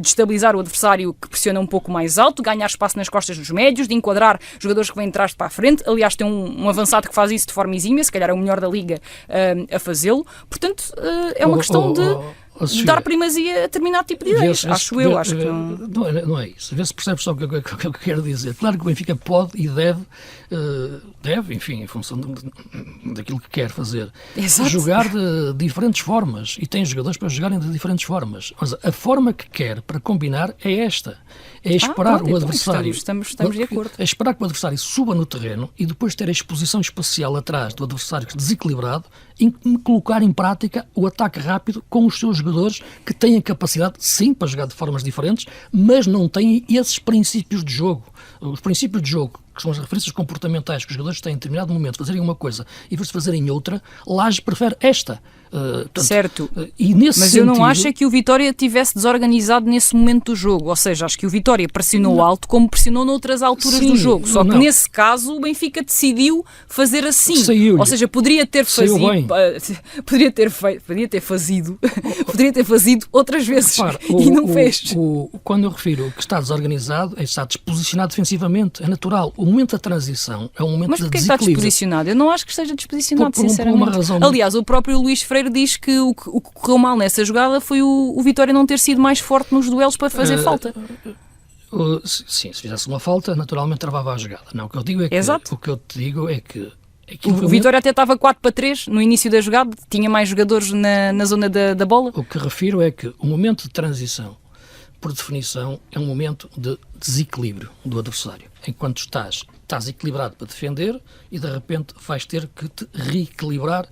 estabilizar o adversário que pressiona um pouco mais alto, ganhar espaço nas costas dos médios, de enquadrar jogadores que vem trás para a frente. Aliás, tem um avançado que faz isso de forma exímia, se calhar é o melhor da Liga a fazê-lo. Portanto, é uma questão de dar primazia a determinado tipo de ideias. Acho que não é isso. Vê se percebes só o que eu quero dizer. Claro que o Benfica pode e deve, enfim, em função daquilo que quer fazer, jogar de diferentes formas, e tem jogadores para jogarem de diferentes formas. Mas a forma que quer para combinar é esta. É esperar o adversário. Estamos de acordo. É esperar que o adversário suba no terreno e depois ter a exposição espacial atrás do adversário desequilibrado e colocar em prática o ataque rápido com os seus jogadores que têm a capacidade, sim, para jogar de formas diferentes, mas não têm esses princípios de jogo. Os princípios de jogo, que são as referências comportamentais que os jogadores têm em determinado momento, fazerem uma coisa e depois fazerem outra, Lage prefere esta. Portanto, certo, e nesse mas sentido, eu não acho que o Vitória tivesse desorganizado nesse momento do jogo, ou seja, acho que o Vitória pressionou alto como pressionou noutras alturas do jogo, só que nesse caso o Benfica decidiu fazer assim, ou seja, poderia ter fazido outras vezes. Repara, e não fez. Quando eu refiro que está desorganizado, está desposicionado defensivamente, é natural. O momento da transição é um momento de desequilíbrio. Mas porquê está desposicionado? Eu não acho que esteja desposicionado, sinceramente. Por uma razão. Aliás, o próprio Luís Freire diz que o que correu mal nessa jogada foi o Vitória não ter sido mais forte nos duelos para fazer falta. Sim, se fizesse uma falta, naturalmente travava a jogada. Não, o que eu digo é que... Exato. O que eu te digo é que... O Vitória até estava 4-3 no início da jogada, tinha mais jogadores na zona da bola. O que refiro é que o momento de transição, por definição, é um momento de desequilíbrio do adversário. Enquanto estás equilibrado para defender e de repente vais ter que te reequilibrar.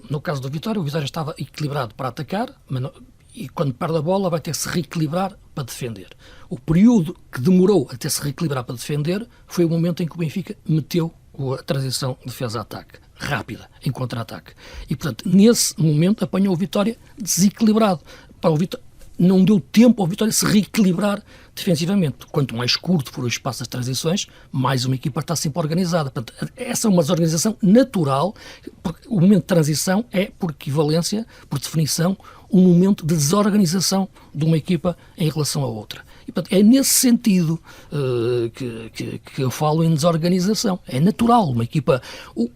No caso do Vitória, o Vitória estava equilibrado para atacar, mas não, e quando perde a bola vai ter que se reequilibrar para defender. O período que demorou a ter se reequilibrar para defender foi o momento em que o Benfica meteu a transição defesa-ataque, rápida, em contra-ataque. E, portanto, nesse momento apanhou o Vitória desequilibrado. Para o Vitória, não deu tempo ao Vitória se reequilibrar defensivamente. Quanto mais curto for o espaço das transições, mais uma equipa está sempre organizada. Portanto, essa é uma desorganização natural, porque o momento de transição é, por equivalência, por definição, um momento de desorganização de uma equipa em relação à outra. E, portanto, é nesse sentido que eu falo em desorganização. É natural uma equipa...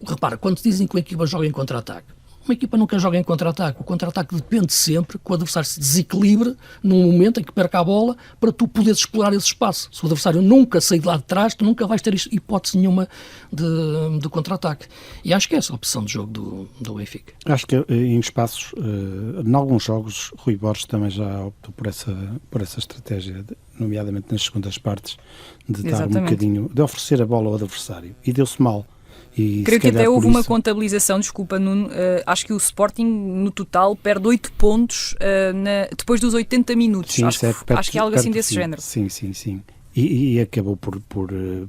repara, quando dizem que uma equipa joga em contra-ataque, uma equipa nunca joga em contra-ataque. O contra-ataque depende sempre que o adversário se desequilibre num momento em que perca a bola para tu poderes explorar esse espaço. Se o adversário nunca sair de lá de trás, tu nunca vais ter hipótese nenhuma de contra-ataque. E acho que é essa a opção de jogo do Benfica. Acho que em espaços, em alguns jogos, Rui Borges também já optou por essa estratégia, nomeadamente nas segundas partes, de dar um bocadinho, de oferecer a bola ao adversário. E deu-se mal. Creio que até houve uma contabilização, desculpa Nuno, acho que o Sporting no total perde 8 pontos depois dos 80 minutos. Sim, acho que é algo assim desse género. Sim. E acabou por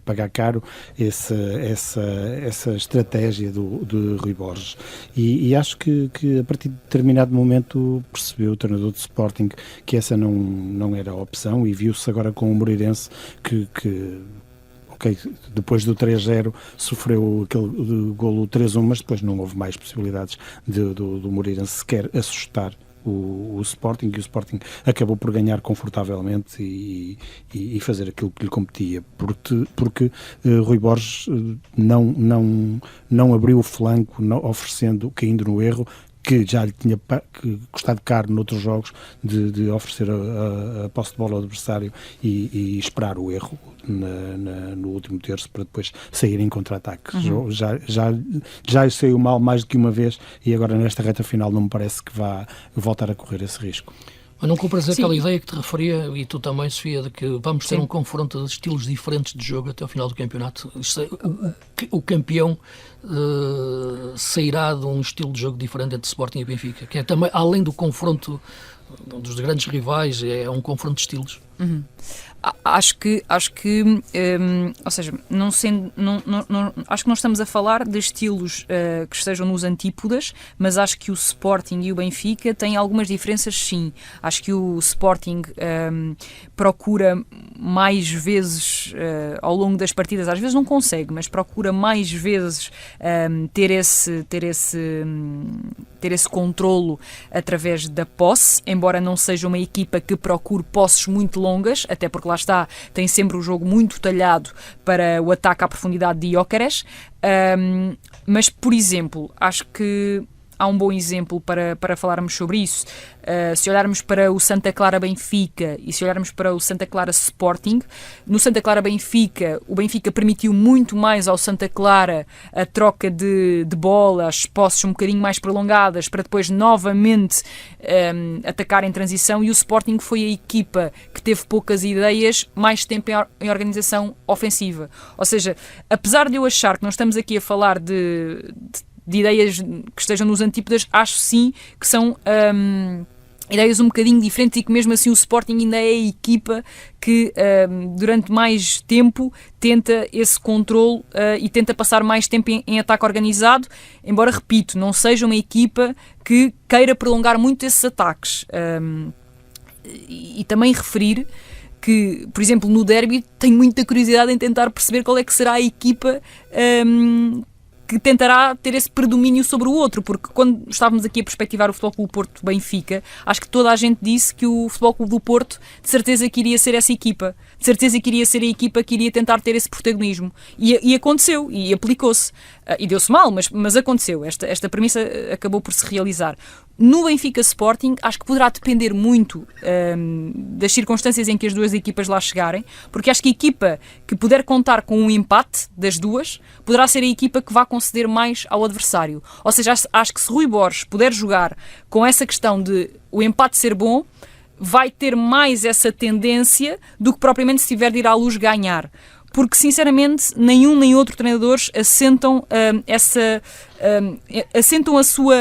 pagar caro essa estratégia de Rui Borges. E acho que a partir de determinado momento percebeu o treinador de Sporting que essa não era a opção, e viu-se agora com o Moreirense que ok, depois do 3-0 sofreu aquele golo 3-1, mas depois não houve mais possibilidades do Moreirense sequer assustar o Sporting, e o Sporting acabou por ganhar confortavelmente e fazer aquilo que lhe competia, porque Rui Borges não abriu o flanco, caindo no erro, que já lhe tinha custado caro noutros jogos, de oferecer a posse de bola ao adversário e esperar o erro no último terço para depois sair em contra-ataque. Já saiu mal mais do que uma vez, e agora nesta reta final não me parece que vá voltar a correr esse risco. Mas não compras aquela ideia que te referia, e tu também, Sofia, de que vamos ter um confronto de estilos diferentes de jogo até ao final do campeonato? O campeão sairá de um estilo de jogo diferente entre Sporting e Benfica, que é também, além do confronto dos grandes rivais, é um confronto de estilos. Acho que ou seja, acho que não estamos a falar de estilos que estejam nos antípodas, mas acho que o Sporting e o Benfica têm algumas diferenças, sim. Acho que o Sporting procura mais vezes ao longo das partidas, às vezes não consegue, mas procura mais vezes ter esse controlo através da posse, embora não seja uma equipa que procure posses muito longas, até porque lá está, tem sempre um jogo muito talhado para o ataque à profundidade de Gyökeres, mas, por exemplo, acho que há um bom exemplo para falarmos sobre isso. Se olharmos para o Santa Clara Benfica e se olharmos para o Santa Clara Sporting, no Santa Clara Benfica, o Benfica permitiu muito mais ao Santa Clara a troca de bola, as posses um bocadinho mais prolongadas, para depois novamente atacar em transição, e o Sporting foi a equipa que teve poucas ideias, mais tempo em organização ofensiva. Ou seja, apesar de eu achar que não estamos aqui a falar de ideias que estejam nos antípodas, acho sim que são ideias um bocadinho diferentes, e que mesmo assim o Sporting ainda é a equipa que durante mais tempo tenta esse controle e tenta passar mais tempo em ataque organizado, embora, repito, não seja uma equipa que queira prolongar muito esses ataques. E também referir que, por exemplo, no derby tenho muita curiosidade em tentar perceber qual é que será a equipa que tentará ter esse predomínio sobre o outro, porque quando estávamos aqui a perspectivar o Futebol Clube do Porto Benfica, acho que toda a gente disse que o Futebol Clube do Porto de certeza que iria ser essa equipa, de certeza que iria ser a equipa que iria tentar ter esse protagonismo, e aconteceu, e aplicou-se, e deu-se mal, mas aconteceu, esta premissa acabou por se realizar. No Benfica Sporting, acho que poderá depender muito das circunstâncias em que as duas equipas lá chegarem, porque acho que a equipa que puder contar com um empate das duas, poderá ser a equipa que vá conceder mais ao adversário. Ou seja, acho que se Rui Borges puder jogar com essa questão de o empate ser bom, vai ter mais essa tendência do que propriamente se tiver de ir à luz ganhar. Porque, sinceramente, nenhum nem outro treinador assentam a sua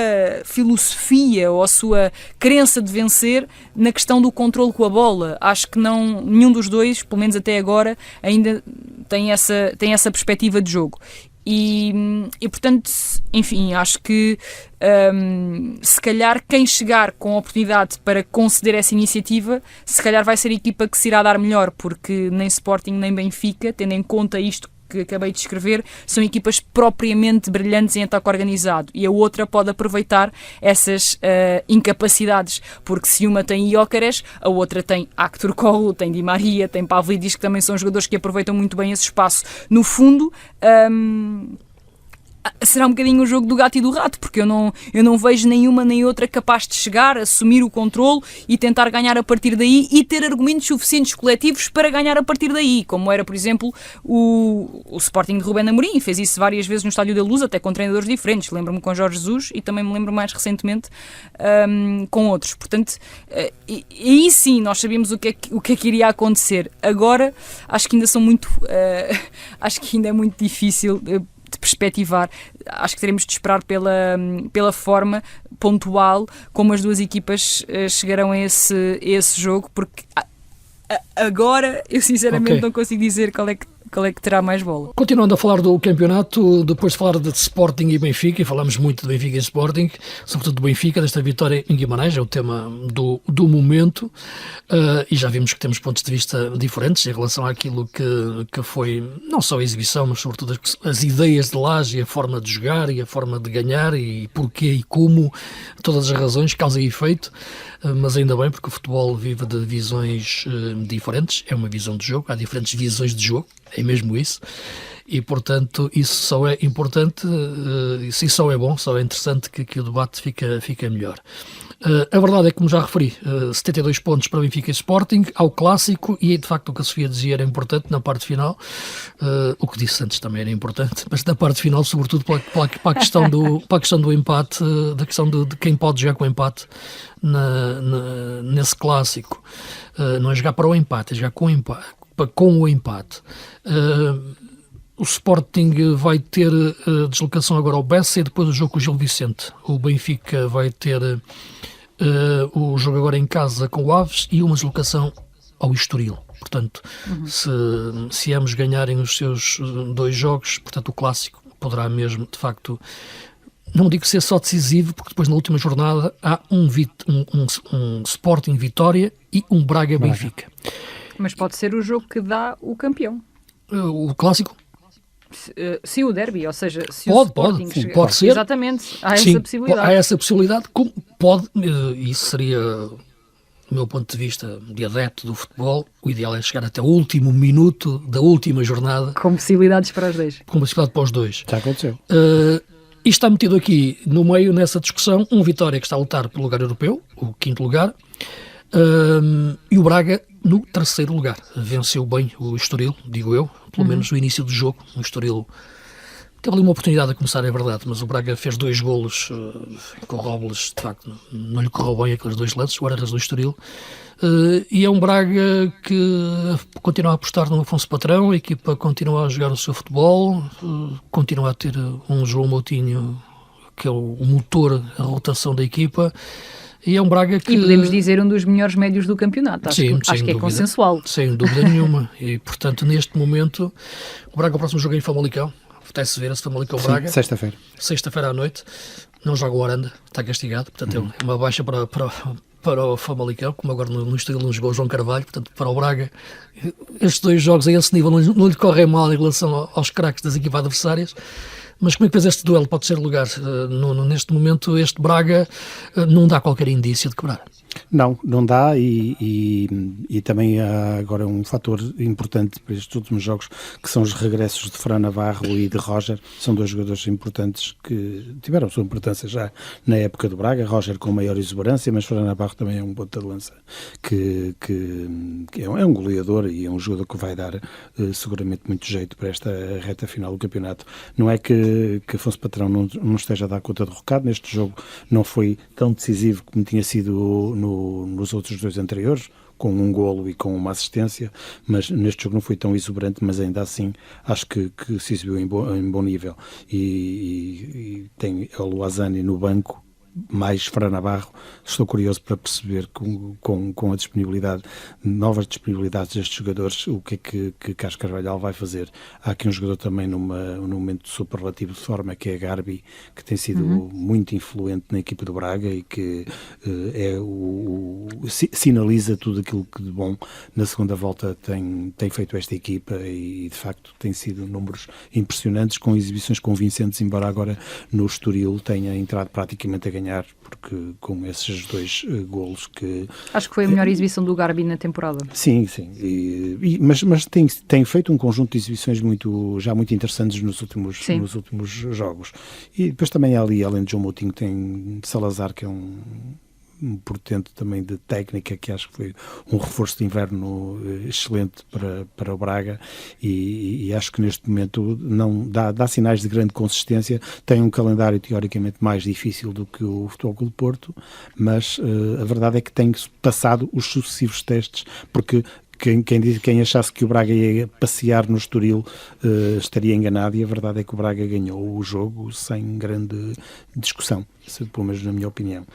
filosofia ou a sua crença de vencer na questão do controle com a bola. Acho que nenhum dos dois, pelo menos até agora, ainda tem essa perspectiva de jogo. E portanto, enfim, acho que se calhar quem chegar com a oportunidade para conceder essa iniciativa, se calhar vai ser a equipa que se irá dar melhor, porque nem Sporting nem Benfica, tendo em conta isto que acabei de escrever, são equipas propriamente brilhantes em ataque organizado, e a outra pode aproveitar essas incapacidades, porque se uma tem Gyökeres, a outra tem Aktürkoğlu, tem Di Maria, tem Pavlidis, que também são jogadores que aproveitam muito bem esse espaço. No fundo, será um bocadinho o jogo do gato e do rato, porque eu não vejo nenhuma nem outra capaz de chegar, assumir o controle e tentar ganhar a partir daí, e ter argumentos suficientes coletivos para ganhar a partir daí, como era, por exemplo, o Sporting de Rubén Amorim. Fez isso várias vezes no Estádio da Luz, até com treinadores diferentes. Lembro-me com Jorge Jesus e também me lembro mais recentemente com outros. Portanto, e aí sim nós sabíamos o que é que iria acontecer. Agora acho que ainda são muito acho que ainda é muito difícil de perspectivar. Acho que teremos de esperar pela forma pontual como as duas equipas chegarão a esse jogo, porque Agora, eu sinceramente Ok. não consigo dizer qual é que terá mais bola. Continuando a falar do campeonato, depois de falar de Sporting e Benfica, e falamos muito de Benfica e Sporting, sobretudo do Benfica, desta vitória em Guimarães, é o tema do momento, e já vimos que temos pontos de vista diferentes em relação àquilo que foi, não só a exibição, mas sobretudo as ideias de Lage, e a forma de jogar, e a forma de ganhar, e porquê e como, todas as razões, causa e efeito, mas ainda bem, porque o futebol vive de visões diferentes, é uma visão de jogo, há diferentes visões de jogo, é mesmo isso, e portanto isso só é importante, isso só é bom, só é interessante que o debate fica melhor. A verdade é que, como já referi, 72 pontos para Benfica e Sporting, ao clássico, e de facto o que a Sofia dizia era importante na parte final, o que disse antes também era importante, mas na parte final, sobretudo para a questão do empate, da questão de quem pode jogar com o empate nesse clássico. Não é jogar para o empate, é jogar com o empate. O Sporting vai ter deslocação agora ao Bessa e depois o jogo com o Gil Vicente. O Benfica vai ter o jogo agora em casa com o Aves e uma deslocação ao Estoril. Portanto, se ambos ganharem os seus 2 jogos, portanto o clássico poderá mesmo, de facto, não digo ser só decisivo, porque depois na última jornada há um Sporting Vitória e um Braga Benfica. Mas pode ser o jogo que dá o campeão. O clássico? Sim, o derby, ou seja, se Pode, o Sporting sim, chegar... pode ser. Exatamente, há Sim, essa possibilidade. há essa possibilidade, como pode, isso seria, do meu ponto de vista de adepto do futebol, o ideal é chegar até o último minuto da última jornada, Com possibilidades para os dois. com possibilidade para os dois. Já aconteceu. E está metido aqui no meio, nessa discussão, um Vitória que está a lutar pelo lugar europeu, o 5º lugar, e o Braga no 3º lugar. Venceu bem o Estoril, digo eu, pelo menos no início do jogo. O Estoril teve ali uma oportunidade a começar, é verdade, mas o Braga fez 2 golos com o Robles, de facto, não lhe correu bem aqueles 2 lances, o guarda-redes do Estoril. E é um Braga que continua a apostar no Afonso Patrão, a equipa continua a jogar o seu futebol, continua a ter um João Moutinho, que é o motor, a rotação da equipa. E é um Braga que... E podemos dizer um dos melhores médios do campeonato. Acho Sim, que sem é dúvida. consensual. Sem dúvida nenhuma. E, portanto, neste momento, o Braga, o próximo jogo é em Famalicão. Até-se ver esse Famalicão-Braga. Sexta-feira. Sexta-feira à noite. Não joga o Aranda, está castigado. Portanto, é uma baixa para o Famalicão, como agora no Estoril não jogou o João Carvalho. Portanto, para o Braga, estes 2 jogos a esse nível não lhe correm mal em relação aos craques das equipas adversárias. Mas como é que fez este duelo? Pode ser lugar? Neste momento, este Braga não dá qualquer indício de quebrar. Não dá e também há agora um fator importante para estes últimos jogos, que são os regressos de Fran Navarro e de Roger. São 2 jogadores importantes que tiveram sua importância já na época do Braga. Roger com maior exuberância, mas Fran Navarro também é um ponta de lança que é um goleador e é um jogador que vai dar seguramente muito jeito para esta reta final do campeonato. Não é que Afonso Patrão não esteja a dar conta do recado. Neste jogo não foi tão decisivo como tinha sido nos outros 2 anteriores, com um golo e com uma assistência, mas neste jogo não foi tão exuberante, mas ainda assim acho que se exibiu em bom nível. E tem o Luazani no banco, mais Fran Navarro. Estou curioso para perceber com a disponibilidade, novas disponibilidades destes jogadores, o que é que Carlos Carvalhal vai fazer. Há aqui um jogador também num momento superlativo de forma, que é Garbi, que tem sido muito influente na equipa do Braga e que sinaliza tudo aquilo que de bom na segunda volta tem feito esta equipa, e de facto tem sido números impressionantes, com exibições convincentes, embora agora no Estoril tenha entrado praticamente a ganhar, porque com esses 2 golos que... Acho que foi a melhor exibição do Garbi na temporada. Sim. Mas tem feito um conjunto de exibições já muito interessantes nos últimos jogos. E depois também há ali, além de João Moutinho, tem Salazar, que é um portento também de técnica, que acho que foi um reforço de inverno excelente para o Braga, e acho que neste momento não dá sinais de grande consistência. Tem um calendário teoricamente mais difícil do que o Futebol Clube do Porto, mas a verdade é que tem passado os sucessivos testes, porque quem achasse que o Braga ia passear no Estoril estaria enganado, e a verdade é que o Braga ganhou o jogo sem grande discussão, pelo menos na minha opinião.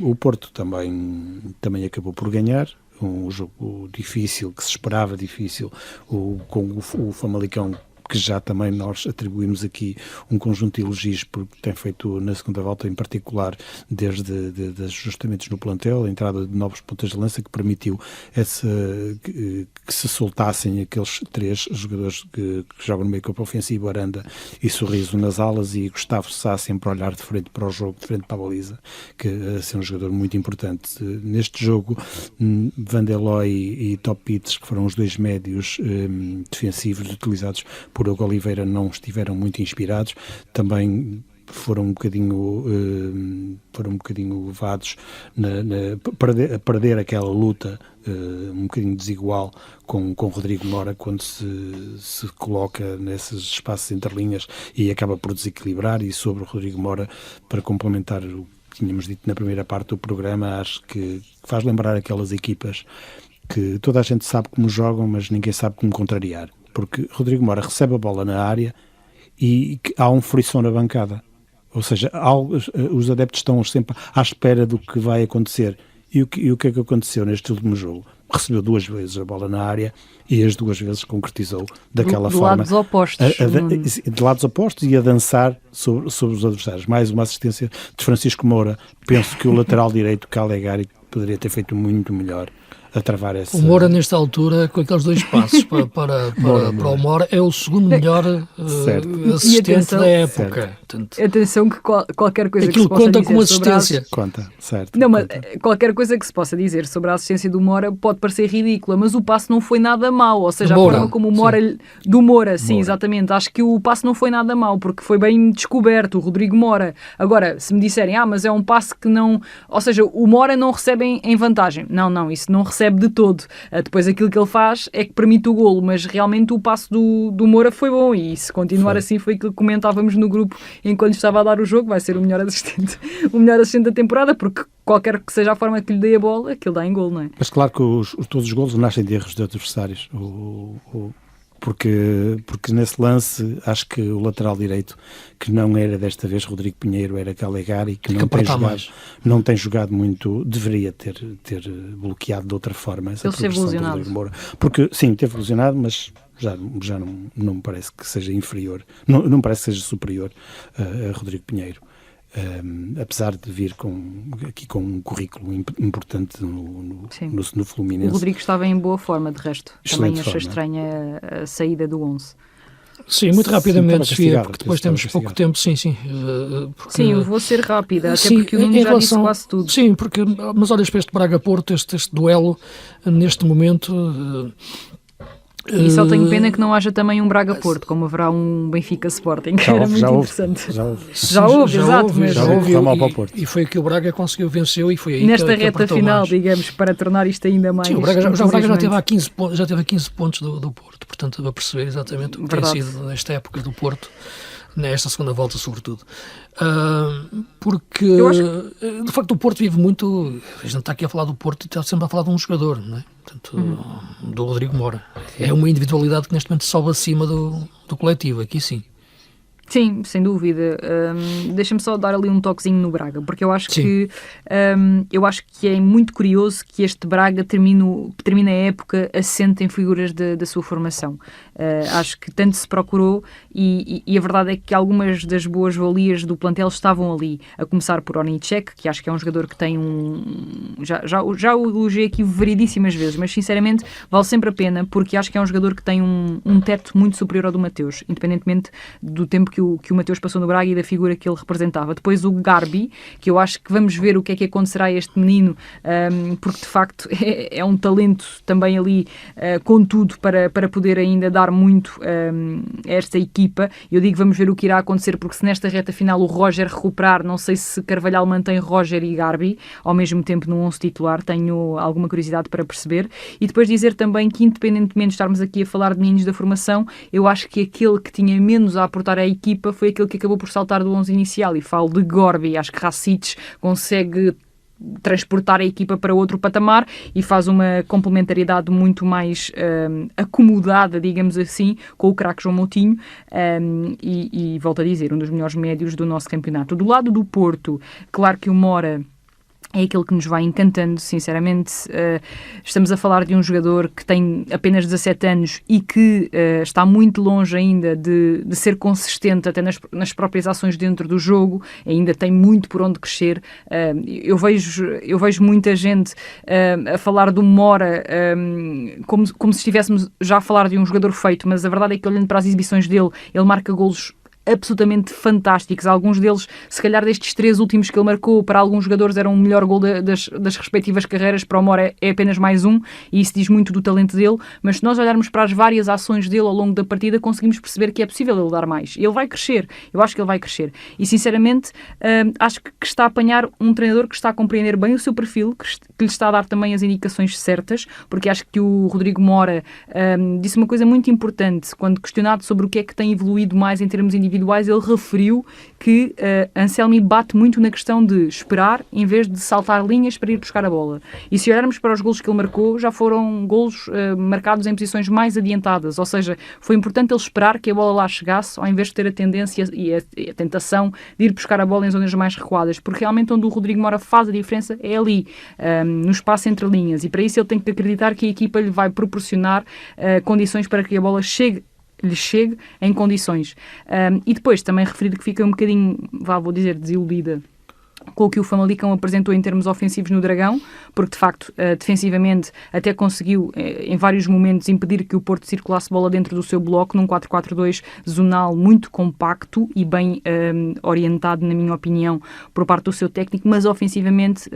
O Porto também acabou por ganhar, um jogo difícil, que se esperava difícil, com o Famalicão, que já também nós atribuímos aqui um conjunto de elogios porque tem feito na segunda volta em particular, desde de ajustamentos no plantel, a entrada de novos pontas de lança que permitiu que se soltassem aqueles 3 jogadores que jogam no meio campo ofensivo, Aranda e Sorriso nas alas, e Gustavo Sá sempre a olhar de frente para o jogo, de frente para a baliza, que é ser um jogador muito importante. Neste jogo, Vandeloy e Top Pitts, que foram os 2 médios defensivos utilizados por Hugo Oliveira, não estiveram muito inspirados, também foram um bocadinho levados a perder aquela luta um bocadinho desigual com Rodrigo Mora, quando se coloca nesses espaços entre linhas e acaba por desequilibrar. E sobre o Rodrigo Mora, para complementar o que tínhamos dito na primeira parte do programa, acho que faz lembrar aquelas equipas que toda a gente sabe como jogam, mas ninguém sabe como contrariar. Porque Rodrigo Mora recebe a bola na área e há um frisson na bancada. Ou seja, os adeptos estão sempre à espera do que vai acontecer. E o que é que aconteceu neste último jogo? Recebeu 2 vezes a bola na área e as 2 vezes concretizou daquela forma. De lados opostos. De lados opostos e a dançar sobre os adversários. Mais uma assistência de Francisco Moura. Penso que o lateral direito, Calegari, poderia ter feito muito melhor a travar essa... O Moura, nesta altura, com aqueles 2 passos para o Moura, é o segundo melhor assistente da época. Portanto, atenção que qualquer coisa que aquilo se possa conta dizer como assistência. Conta, certo. Não, mas qualquer coisa que se possa dizer sobre a assistência do Moura pode parecer ridícula, mas o passe não foi nada mau, ou seja, a forma como o Moura... Sim. Do Moura, sim, exatamente. Acho que o passe não foi nada mau, porque foi bem descoberto, o Rodrigo Mora. Agora, se me disserem, mas é um passe que não... Ou seja, o Mora não recebe em vantagem. Não, isso não recebe de todo. Depois aquilo que ele faz é que permite o golo, mas realmente o passe do Moura foi bom, e se continuar assim foi aquilo que comentávamos no grupo enquanto estava a dar o jogo, vai ser o melhor assistente da temporada, porque qualquer que seja a forma que lhe dê a bola, que ele dá em golo, não é? Mas claro que todos os golos nascem de erros de adversários. Porque nesse lance acho que o lateral direito, que não era desta vez Rodrigo Pinheiro, era Calegari, que não tem jogado muito, deveria ter bloqueado de outra forma essa progressão do Rodrigo Moura. Porque sim, teve evolucionado, mas já não me parece que seja inferior, não me parece que seja superior a Rodrigo Pinheiro. Apesar de vir com um currículo importante no Fluminense. O Rodrigo estava em boa forma, de resto. Excelente também achei estranha a saída do 11. Sim, muito rapidamente, Sofia, porque depois temos pouco tempo. Sim, eu vou ser rápida, até porque o Nuno já disse quase tudo. Sim, mas olhas para este Braga-Porto, este duelo, neste momento... E só tenho pena que não haja também um Braga-Porto, como haverá um Benfica-Sporting, que era muito interessante. Já houve, exato. E foi que o Braga conseguiu vencer e foi aí nesta que reta final, digamos, para tornar isto ainda mais... Sim, o Braga já teve a 15 pontos, já teve a 15 pontos do Porto, portanto, a perceber exatamente o que tem sido nesta época do Porto, nesta segunda volta sobretudo. Porque de facto o Porto vive muito, a gente está aqui a falar do Porto e está sempre a falar de um jogador, não é? Portanto, do Rodrigo Mora. É uma individualidade que neste momento sobe acima do coletivo, aqui sim. Sim, sem dúvida. Deixa-me só dar ali um toquezinho no Braga, porque eu acho que é muito curioso que este Braga termine a época assente em figuras da sua formação. Acho que tanto se procurou e a verdade é que algumas das boas valias do plantel estavam ali, a começar por Onicek, que acho que é um jogador que tem já o elogiei aqui variedíssimas vezes, mas sinceramente vale sempre a pena, porque acho que é um jogador que tem um teto muito superior ao do Mateus, independentemente do tempo que o Mateus passou no Braga e da figura que ele representava. Depois o Garbi, que eu acho que vamos ver o que é que acontecerá a este menino, porque de facto é um talento também ali, contudo, para poder ainda dar muito a esta equipa. Eu digo vamos ver o que irá acontecer, porque se nesta reta final o Roger recuperar, não sei se Carvalhal mantém Roger e Garbi ao mesmo tempo no 11 titular, tenho alguma curiosidade para perceber. E depois dizer também que, independentemente de estarmos aqui a falar de meninos da formação, eu acho que aquele que tinha menos a aportar à equipa foi aquele que acabou por saltar do 11 inicial, e falo de Gorbi. Acho que Racic consegue transportar a equipa para outro patamar e faz uma complementariedade muito mais acomodada, digamos assim, com o craque João Moutinho, e volto a dizer, um dos melhores médios do nosso campeonato. Do lado do Porto, claro que o Mora é aquele que nos vai encantando, sinceramente. Estamos a falar de um jogador que tem apenas 17 anos e que está muito longe ainda de ser consistente até nas próprias ações dentro do jogo, ainda tem muito por onde crescer. Eu vejo muita gente a falar do Mora como se estivéssemos já a falar de um jogador feito, mas a verdade é que, olhando para as exibições dele, ele marca golos absolutamente fantásticos. Alguns deles, se calhar destes 3 últimos que ele marcou, para alguns jogadores eram o melhor gol das respectivas carreiras. Para o Mora é apenas mais um, e isso diz muito do talento dele, mas se nós olharmos para as várias ações dele ao longo da partida, conseguimos perceber que é possível ele dar mais. Ele vai crescer, eu acho que ele vai crescer, e sinceramente acho que está a apanhar um treinador que está a compreender bem o seu perfil, que lhe está a dar também as indicações certas, porque acho que o Rodrigo Mora disse uma coisa muito importante quando questionado sobre o que é que tem evoluído mais em termos individuais. Ele referiu que Anselmi bate muito na questão de esperar em vez de saltar linhas para ir buscar a bola. E se olharmos para os golos que ele marcou, já foram golos marcados em posições mais adiantadas, ou seja, foi importante ele esperar que a bola lá chegasse, ao invés de ter a tendência e a tentação de ir buscar a bola em zonas mais recuadas, porque realmente onde o Rodrigo Mora faz a diferença é ali, no espaço entre linhas, e para isso ele tem que acreditar que a equipa lhe vai proporcionar condições para que a bola lhe chegue em condições. E depois também referir que fica um bocadinho, vou dizer, desiludida com o que o Famalicão apresentou em termos ofensivos no Dragão, porque de facto defensivamente até conseguiu em vários momentos impedir que o Porto circulasse bola dentro do seu bloco, num 4-4-2 zonal muito compacto e bem orientado, na minha opinião, por parte do seu técnico, mas ofensivamente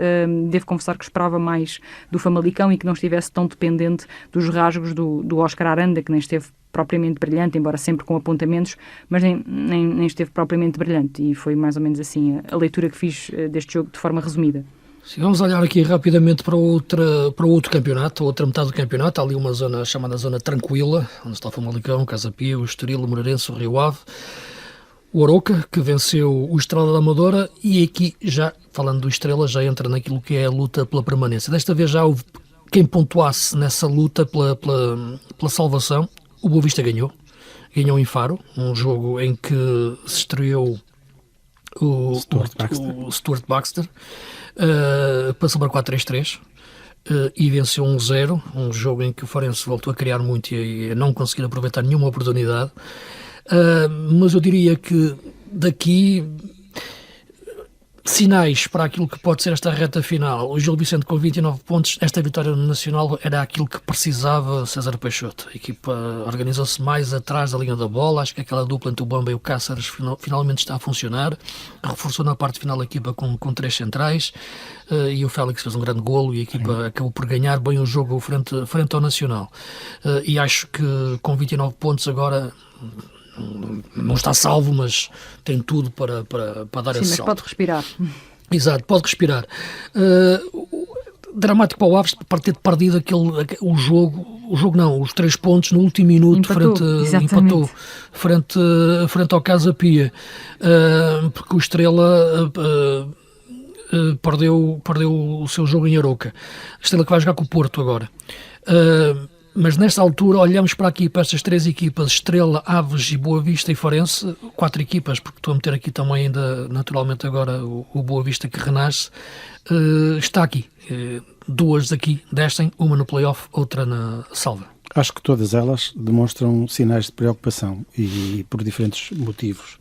devo confessar que esperava mais do Famalicão e que não estivesse tão dependente dos rasgos do Óscar Aranda, que nem esteve propriamente brilhante, embora sempre com apontamentos, mas nem esteve propriamente brilhante, e foi mais ou menos assim a leitura que fiz deste jogo de forma resumida. Sim, vamos olhar aqui rapidamente para outro campeonato, a outra metade do campeonato. Há ali uma zona chamada Zona Tranquila, onde está o Famalicão, o Casa Pia, o Estoril, o Moreirense, o Rio Ave, o Arouca, que venceu o Estrela da Amadora, e aqui, já falando do Estrela, já entra naquilo que é a luta pela permanência. Desta vez já houve quem pontuasse nessa luta pela salvação. O Boa Vista ganhou em Faro, um jogo em que se estreou o Stuart Baxter, passou para 4-3-3 e venceu 1-0, um jogo em que o Farense voltou a criar muito e a não conseguir aproveitar nenhuma oportunidade, mas eu diria que daqui sinais para aquilo que pode ser esta reta final. O Gil Vicente com 29 pontos, esta vitória no Nacional era aquilo que precisava César Peixoto. A equipa organizou-se mais atrás da linha da bola, acho que aquela dupla entre o Bamba e o Cáceres finalmente está a funcionar, reforçou na parte final a equipa com 3 centrais, e o Félix fez um grande golo e a equipa acabou por ganhar bem o jogo frente ao Nacional. E acho que com 29 pontos agora não está salvo, mas tem tudo para dar esse salto. Sim, mas pode respirar. Exato, pode respirar. Dramático para o Aves para ter perdido os 3 pontos no último minuto, empatou frente ao Casa Pia, porque o Estrela perdeu o seu jogo em Arouca. A Estrela que vai jogar com o Porto agora. Mas nesta altura olhamos para estas 3 equipas, Estrela, Aves e Boa Vista e Farense, 4 equipas, porque estou a meter aqui também ainda naturalmente agora o Boa Vista que renasce, está aqui. 2 daqui descem, uma no play-off, outra na salva. Acho que todas elas demonstram sinais de preocupação e por diferentes motivos.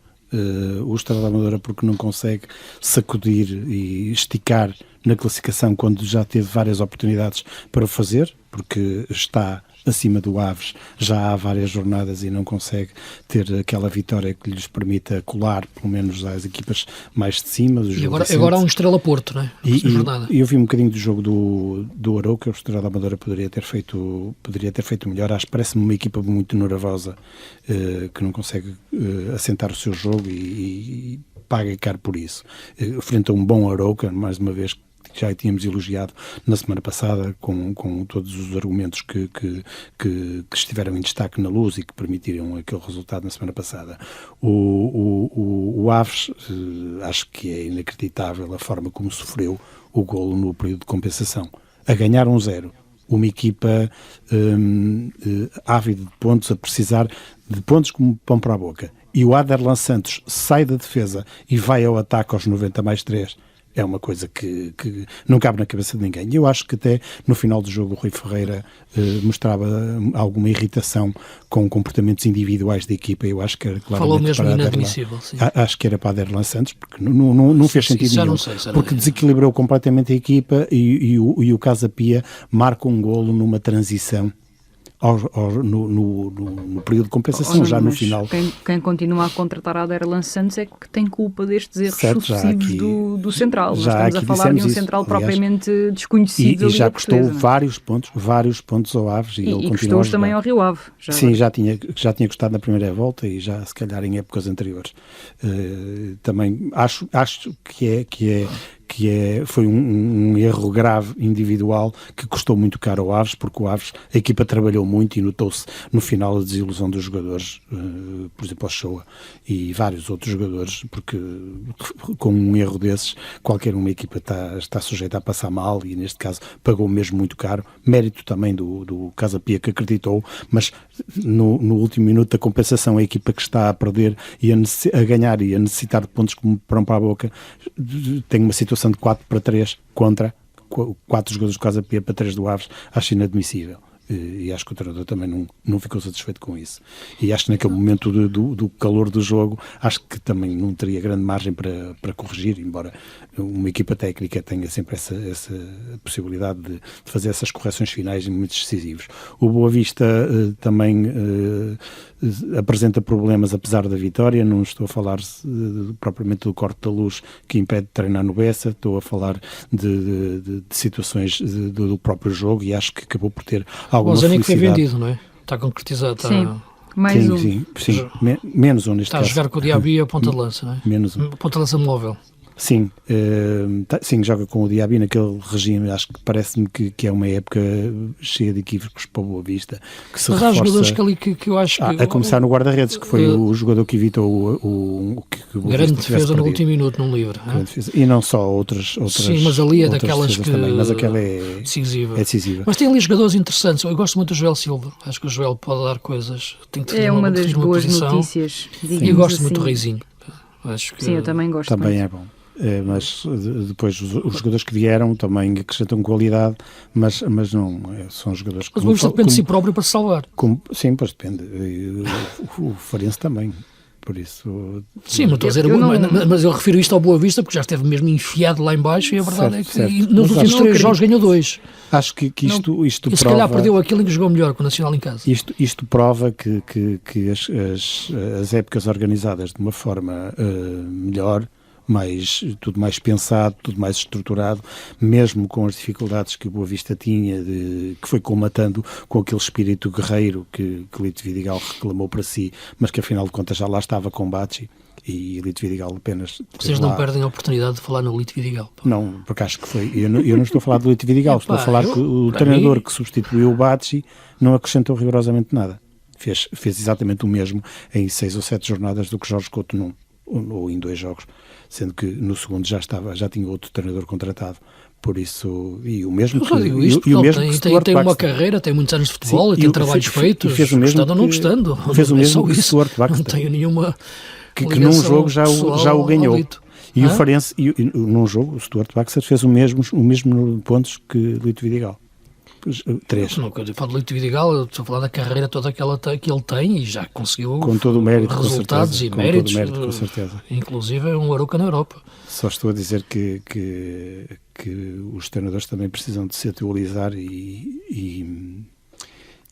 O Estrela da Amadora porque não consegue sacudir e esticar na classificação quando já teve várias oportunidades para o fazer, porque está acima do Aves já há várias jornadas e não consegue ter aquela vitória que lhes permita colar pelo menos às equipas mais de cima. E agora há um Estrela Porto, não é? E eu vi um bocadinho do jogo do Arouca. O Estrela da Amadora poderia ter feito melhor. Acho que parece-me uma equipa muito nervosa, que não consegue assentar o seu jogo e paga caro por isso. Frente a um bom Arouca, mais uma vez, já tínhamos elogiado na semana passada com todos os argumentos que estiveram em destaque na Luz e que permitiram aquele resultado na semana passada. O Aves, acho que é inacreditável a forma como sofreu o golo no período de compensação. A ganhar 1-0, uma equipa ávida de pontos, a precisar de pontos como pão para a boca. E o Aderlan Santos sai da defesa e vai ao ataque aos 90+3. É uma coisa que não cabe na cabeça de ninguém. E eu acho que até no final do jogo o Rui Ferreira mostrava alguma irritação com comportamentos individuais da equipa. Eu acho que era claramente falou mesmo para inadmissível. Sim. acho que era para Aderlan Santos, porque não fez sentido já nenhum. não sei, porque desequilibrou completamente a equipa e o Casa Pia marca um golo numa transição no período de compensação, já no final. Quem continua a contratar a Aderlan Santos é que tem culpa destes erros sucessivos do central. Nós estamos a falar de um central propriamente desconhecido. E já custou vários pontos ao Aves. E custou-os também ao Rio Ave. Sim, já tinha custado na primeira volta e já se calhar em épocas anteriores. Também acho que foi um erro grave individual que custou muito caro ao Aves, porque o Aves, a equipa trabalhou muito e notou-se no final a desilusão dos jogadores, por exemplo, o Shoa e vários outros jogadores, porque com um erro desses, qualquer uma equipa está sujeita a passar mal e neste caso pagou mesmo muito caro. Mérito também do Casa Pia que acreditou, mas no último minuto da compensação a equipa que está a perder e a ganhar e a necessitar de pontos como pão para a boca tem uma situação de 4-3 contra 4 jogadores do Casa Pia para 3 do Aves, acho inadmissível. E acho que o treinador também não ficou satisfeito com isso. E acho que naquele momento do calor do jogo, acho que também não teria grande margem para corrigir, embora uma equipa técnica tenha sempre essa possibilidade de fazer essas correções finais em momentos decisivos. O Boa Vista também apresenta problemas apesar da vitória. Não estou a falar propriamente do corte da luz que impede de treinar no Bessa, estou a falar de situações do próprio jogo e acho que acabou por ter alguma felicidade. O Zanico foi vendido, não é? Está concretizado. Sim, mais um. Sim, menos um neste caso. Está a jogar com o Diaby a ponta de lança, não é? Menos um. Ponta de lança móvel. Sim, joga com o Diaby naquele regime. Acho que parece-me que é uma época cheia de equívocos para o Boa Vista. Mas há jogadores que eu acho que... A começar no guarda-redes, que foi o jogador que evitou o grande defesa no último minuto, num livre. E não só outras. Sim, mas ali é daquelas que... Também, mas aquela é decisiva. Mas tem ali jogadores interessantes. Eu gosto muito do Joel Silva. Acho que o Joel pode dar coisas. Tem que uma das boas notícias. E eu gosto muito do Reizinho. Acho que... Sim, eu também gosto. Também é bom. Mas depois os jogadores que vieram também acrescentam qualidade, mas não são jogadores que... Mas o Boa Vista depende de si próprio para se salvar. Sim, pois depende. O Farense também. Por isso... Sim, não estou a dizer... Mas eu refiro isto ao Boa Vista porque já esteve mesmo enfiado lá em baixo e a verdade é que nos últimos 3 jogos ganhou 2. Acho que isto prova... E se calhar perdeu aquilo em que jogou melhor com o Nacional em casa. Isto prova que as épocas organizadas de uma forma melhor, tudo mais pensado, tudo mais estruturado, mesmo com as dificuldades que o Boa Vista tinha, que foi colmatando com aquele espírito guerreiro que Lito Vidigal reclamou para si, mas que afinal de contas já lá estava com Bachi e Lito Vidigal apenas... Vocês não perdem a oportunidade de falar no Lito Vidigal? Não, porque acho que foi... Eu não estou a falar do Lito Vidigal, estou a falar que o treinador que substituiu o Bachi não acrescentou rigorosamente nada. Fez exatamente o mesmo em 6 ou 7 jornadas do que Jorge Couto num, ou em 2 jogos, sendo que no segundo já tinha outro treinador contratado. Por isso, e o mesmo que... Tem uma carreira, tem muitos anos de futebol, sim, tem trabalhos feitos, gostando ou não gostando. Fez o mesmo que o Stuart Baxter. Não tenho nenhuma que num jogo já o ganhou. E o Farense, num jogo, o Stuart Baxter fez o mesmo pontos que Lito Vidigal. 3. Não, quando eu falo de Lito Vidigal, estou a falar da carreira toda que ele tem e já conseguiu com todo o mérito, resultados e méritos, com certeza. Inclusive um Arouca na Europa. Só estou a dizer que os treinadores também precisam de se atualizar e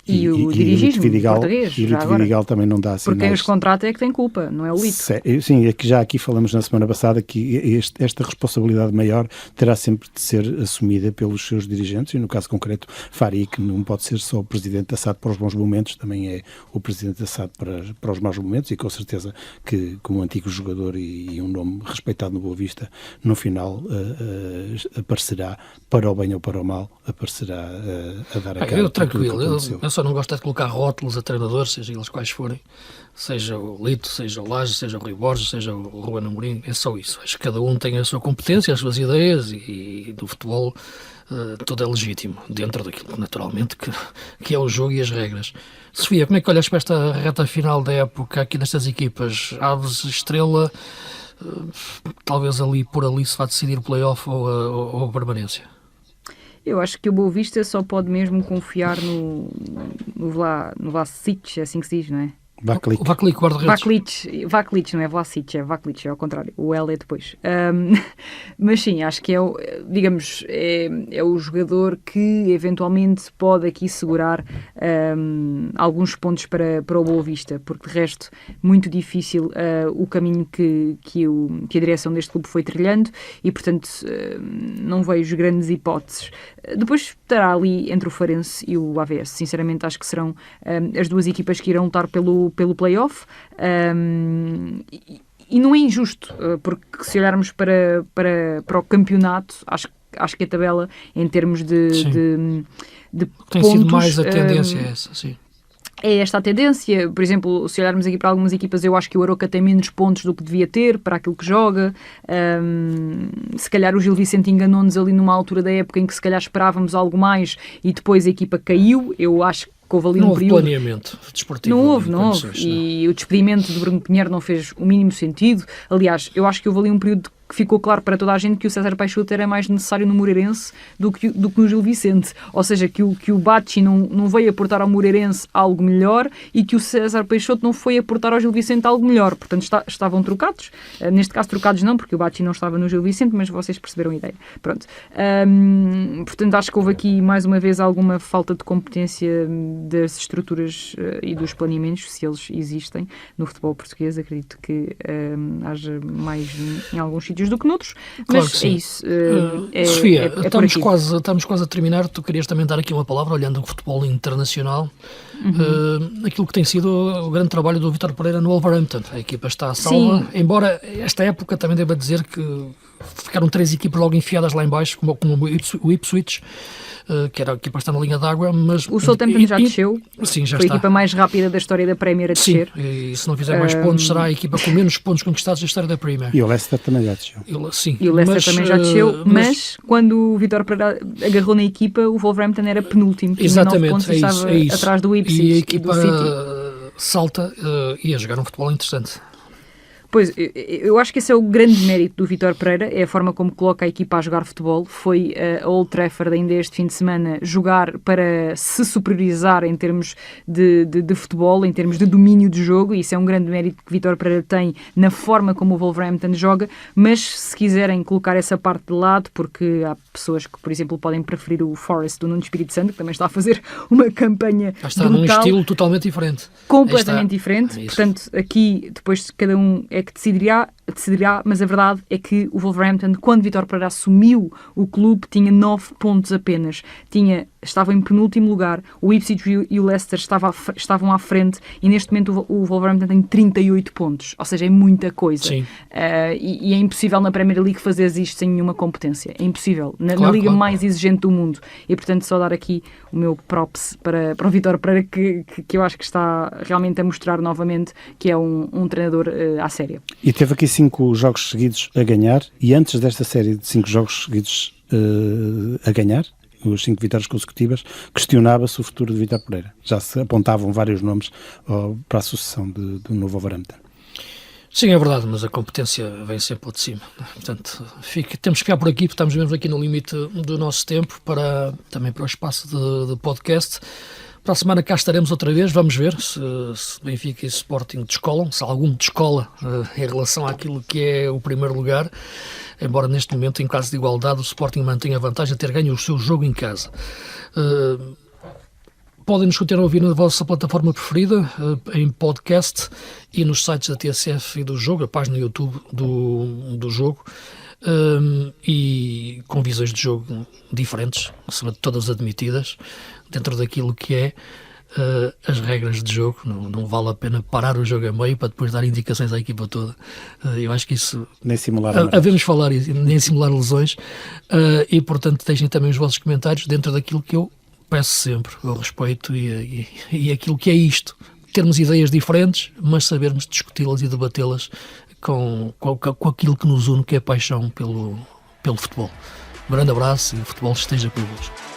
o dirigismo português, e o Lito Vidigal também não dá porque quem os contrata é que tem culpa, não é o Lito. Sim, é que já aqui falamos na semana passada que esta responsabilidade maior terá sempre de ser assumida pelos seus dirigentes, e no caso concreto Fari, que não pode ser só o presidente da SAD para os bons momentos, também é o presidente da SAD para os maus momentos, e com certeza que como antigo jogador e um nome respeitado no Boa Vista, no final aparecerá, para o bem ou para o mal, aparecerá a dar a cara. Eu tranquilo, eu só não gosto de colocar rótulos a treinadores, seja eles quais forem, seja o Lito, seja o Laje, seja o Rui Borges, seja o Ruben Amorim, é só isso. Acho que cada um tem a sua competência, as suas ideias, e do futebol tudo é legítimo, dentro daquilo naturalmente que é o jogo e as regras. Sofia, como é que olhas para esta reta final da época aqui nestas equipas? Aves, Estrela, talvez por ali se vá decidir o play-off ou a permanência. Eu acho que o Boa Vista só pode mesmo confiar no Vlasic, é assim que se diz, não é? Vaklic, guarda-redes. Vaklic, não é Vlasic, é Vaklic, é ao contrário, o L é depois. Mas sim, acho que é o jogador que eventualmente pode aqui segurar alguns pontos para o Boa Vista, porque de resto, muito difícil o caminho que a direção deste clube foi trilhando e, portanto, não vejo grandes hipóteses. Depois estará ali entre o Farense e o AVS. Sinceramente, acho que serão as duas equipas que irão lutar pelo play-off. E não é injusto, porque se olharmos para o campeonato, acho que a tabela, em termos de tem pontos... sido mais a tendência essa, sim. É esta a tendência. Por exemplo, se olharmos aqui para algumas equipas, eu acho que o Aroca tem menos pontos do que devia ter para aquilo que joga. Se calhar o Gil Vicente enganou-nos ali numa altura da época em que se calhar esperávamos algo mais e depois a equipa caiu. Eu acho que houve ali um período... planeamento desportivo. Não houve. E o despedimento de Bruno Pinheiro não fez o mínimo sentido. Aliás, eu acho que houve ali um período que ficou claro para toda a gente que o César Peixoto era mais necessário no Moreirense do que no Gil Vicente. Ou seja, que o Bacci não veio aportar ao Moreirense algo melhor e que o César Peixoto não foi aportar ao Gil Vicente algo melhor. Portanto, estavam trocados. Neste caso, trocados não, porque o Bacci não estava no Gil Vicente, mas vocês perceberam a ideia. Pronto. Portanto, acho que houve aqui, mais uma vez, alguma falta de competência das estruturas e dos planeamentos, se eles existem, no futebol português. Acredito que haja mais em alguns sítios do que noutros, claro mas que sim. É isso. Sofia, estamos quase a terminar. Tu querias também dar aqui uma palavra, olhando o futebol internacional, aquilo que tem sido o grande trabalho do Vítor Pereira no Wolverhampton. A equipa está a salva, sim. Embora esta época também deva dizer que ficaram 3 equipas logo enfiadas lá em baixo, como o Ipswich, que era a equipa que está na linha d'água, mas... O Southampton já desceu, sim, já foi está. A equipa mais rápida da história da Premier a descer. Sim, e se não fizer mais pontos, será a equipa com menos pontos conquistados da história da Premier. E o Leicester também já desceu. E o Leicester também já desceu, mas quando o Vítor Pereira agarrou na equipa, o Wolverhampton era penúltimo, tinha 9 pontos e estava atrás do Ipswich e a equipa e do City. Salta e a jogar um futebol interessante. Pois, eu acho que esse é o grande mérito do Vítor Pereira, é a forma como coloca a equipa a jogar futebol. Foi a Old Trafford ainda este fim de semana jogar para se superiorizar em termos de futebol, em termos de domínio de jogo, e isso é um grande mérito que Vítor Pereira tem na forma como o Wolverhampton joga, mas se quiserem colocar essa parte de lado, porque há pessoas que, por exemplo, podem preferir o Forest do Nuno Espírito Santo, que também está a fazer uma campanha está num estilo totalmente diferente. Completamente diferente, portanto, aqui depois cada um é que decidirá, mas a verdade é que o Wolverhampton, quando Vítor Pereira assumiu o clube, tinha 9 pontos apenas. Estava em penúltimo lugar, o Ipswich e o Leicester estavam à frente, e neste momento o Wolverhampton tem 38 pontos, ou seja, é muita coisa. Sim. E é impossível na Premier League fazer isto sem nenhuma competência, é impossível, na liga mais exigente do mundo, e portanto só dar aqui o meu props para o Vítor Pereira, que eu acho que está realmente a mostrar novamente que é um treinador à séria. E teve aqui 5 jogos seguidos a ganhar, e antes desta série de 5 jogos seguidos a ganhar, as 5 vitórias consecutivas, questionava-se o futuro de Vítor Pereira. Já se apontavam vários nomes para a sucessão do novo Wolverhampton. Sim, é verdade, mas a competência vem sempre ao de cima. Portanto, temos que ficar por aqui, porque estamos mesmo aqui no limite do nosso tempo, também para o espaço de podcast. Para a semana cá estaremos outra vez, vamos ver se Benfica e Sporting descolam, se algum descola em relação àquilo que é o primeiro lugar, embora neste momento, em caso de igualdade, o Sporting mantenha a vantagem de ter ganho o seu jogo em casa. Podem nos continuar a ouvir na vossa plataforma preferida, em podcast e nos sites da TSF e do jogo, a página no YouTube do jogo, e com visões de jogo diferentes, todas admitidas, dentro daquilo que é as regras de jogo. Não vale a pena parar o jogo a meio para depois dar indicações à equipa toda. Eu acho que isso... Nem simular havemos falar, nem simular lesões, e portanto deixem também os vossos comentários dentro daquilo que eu peço sempre, o respeito e aquilo que é isto. Termos ideias diferentes, mas sabermos discuti-las e debatê-las com aquilo que nos une, que é a paixão pelo futebol. Um grande abraço e o futebol esteja convosco.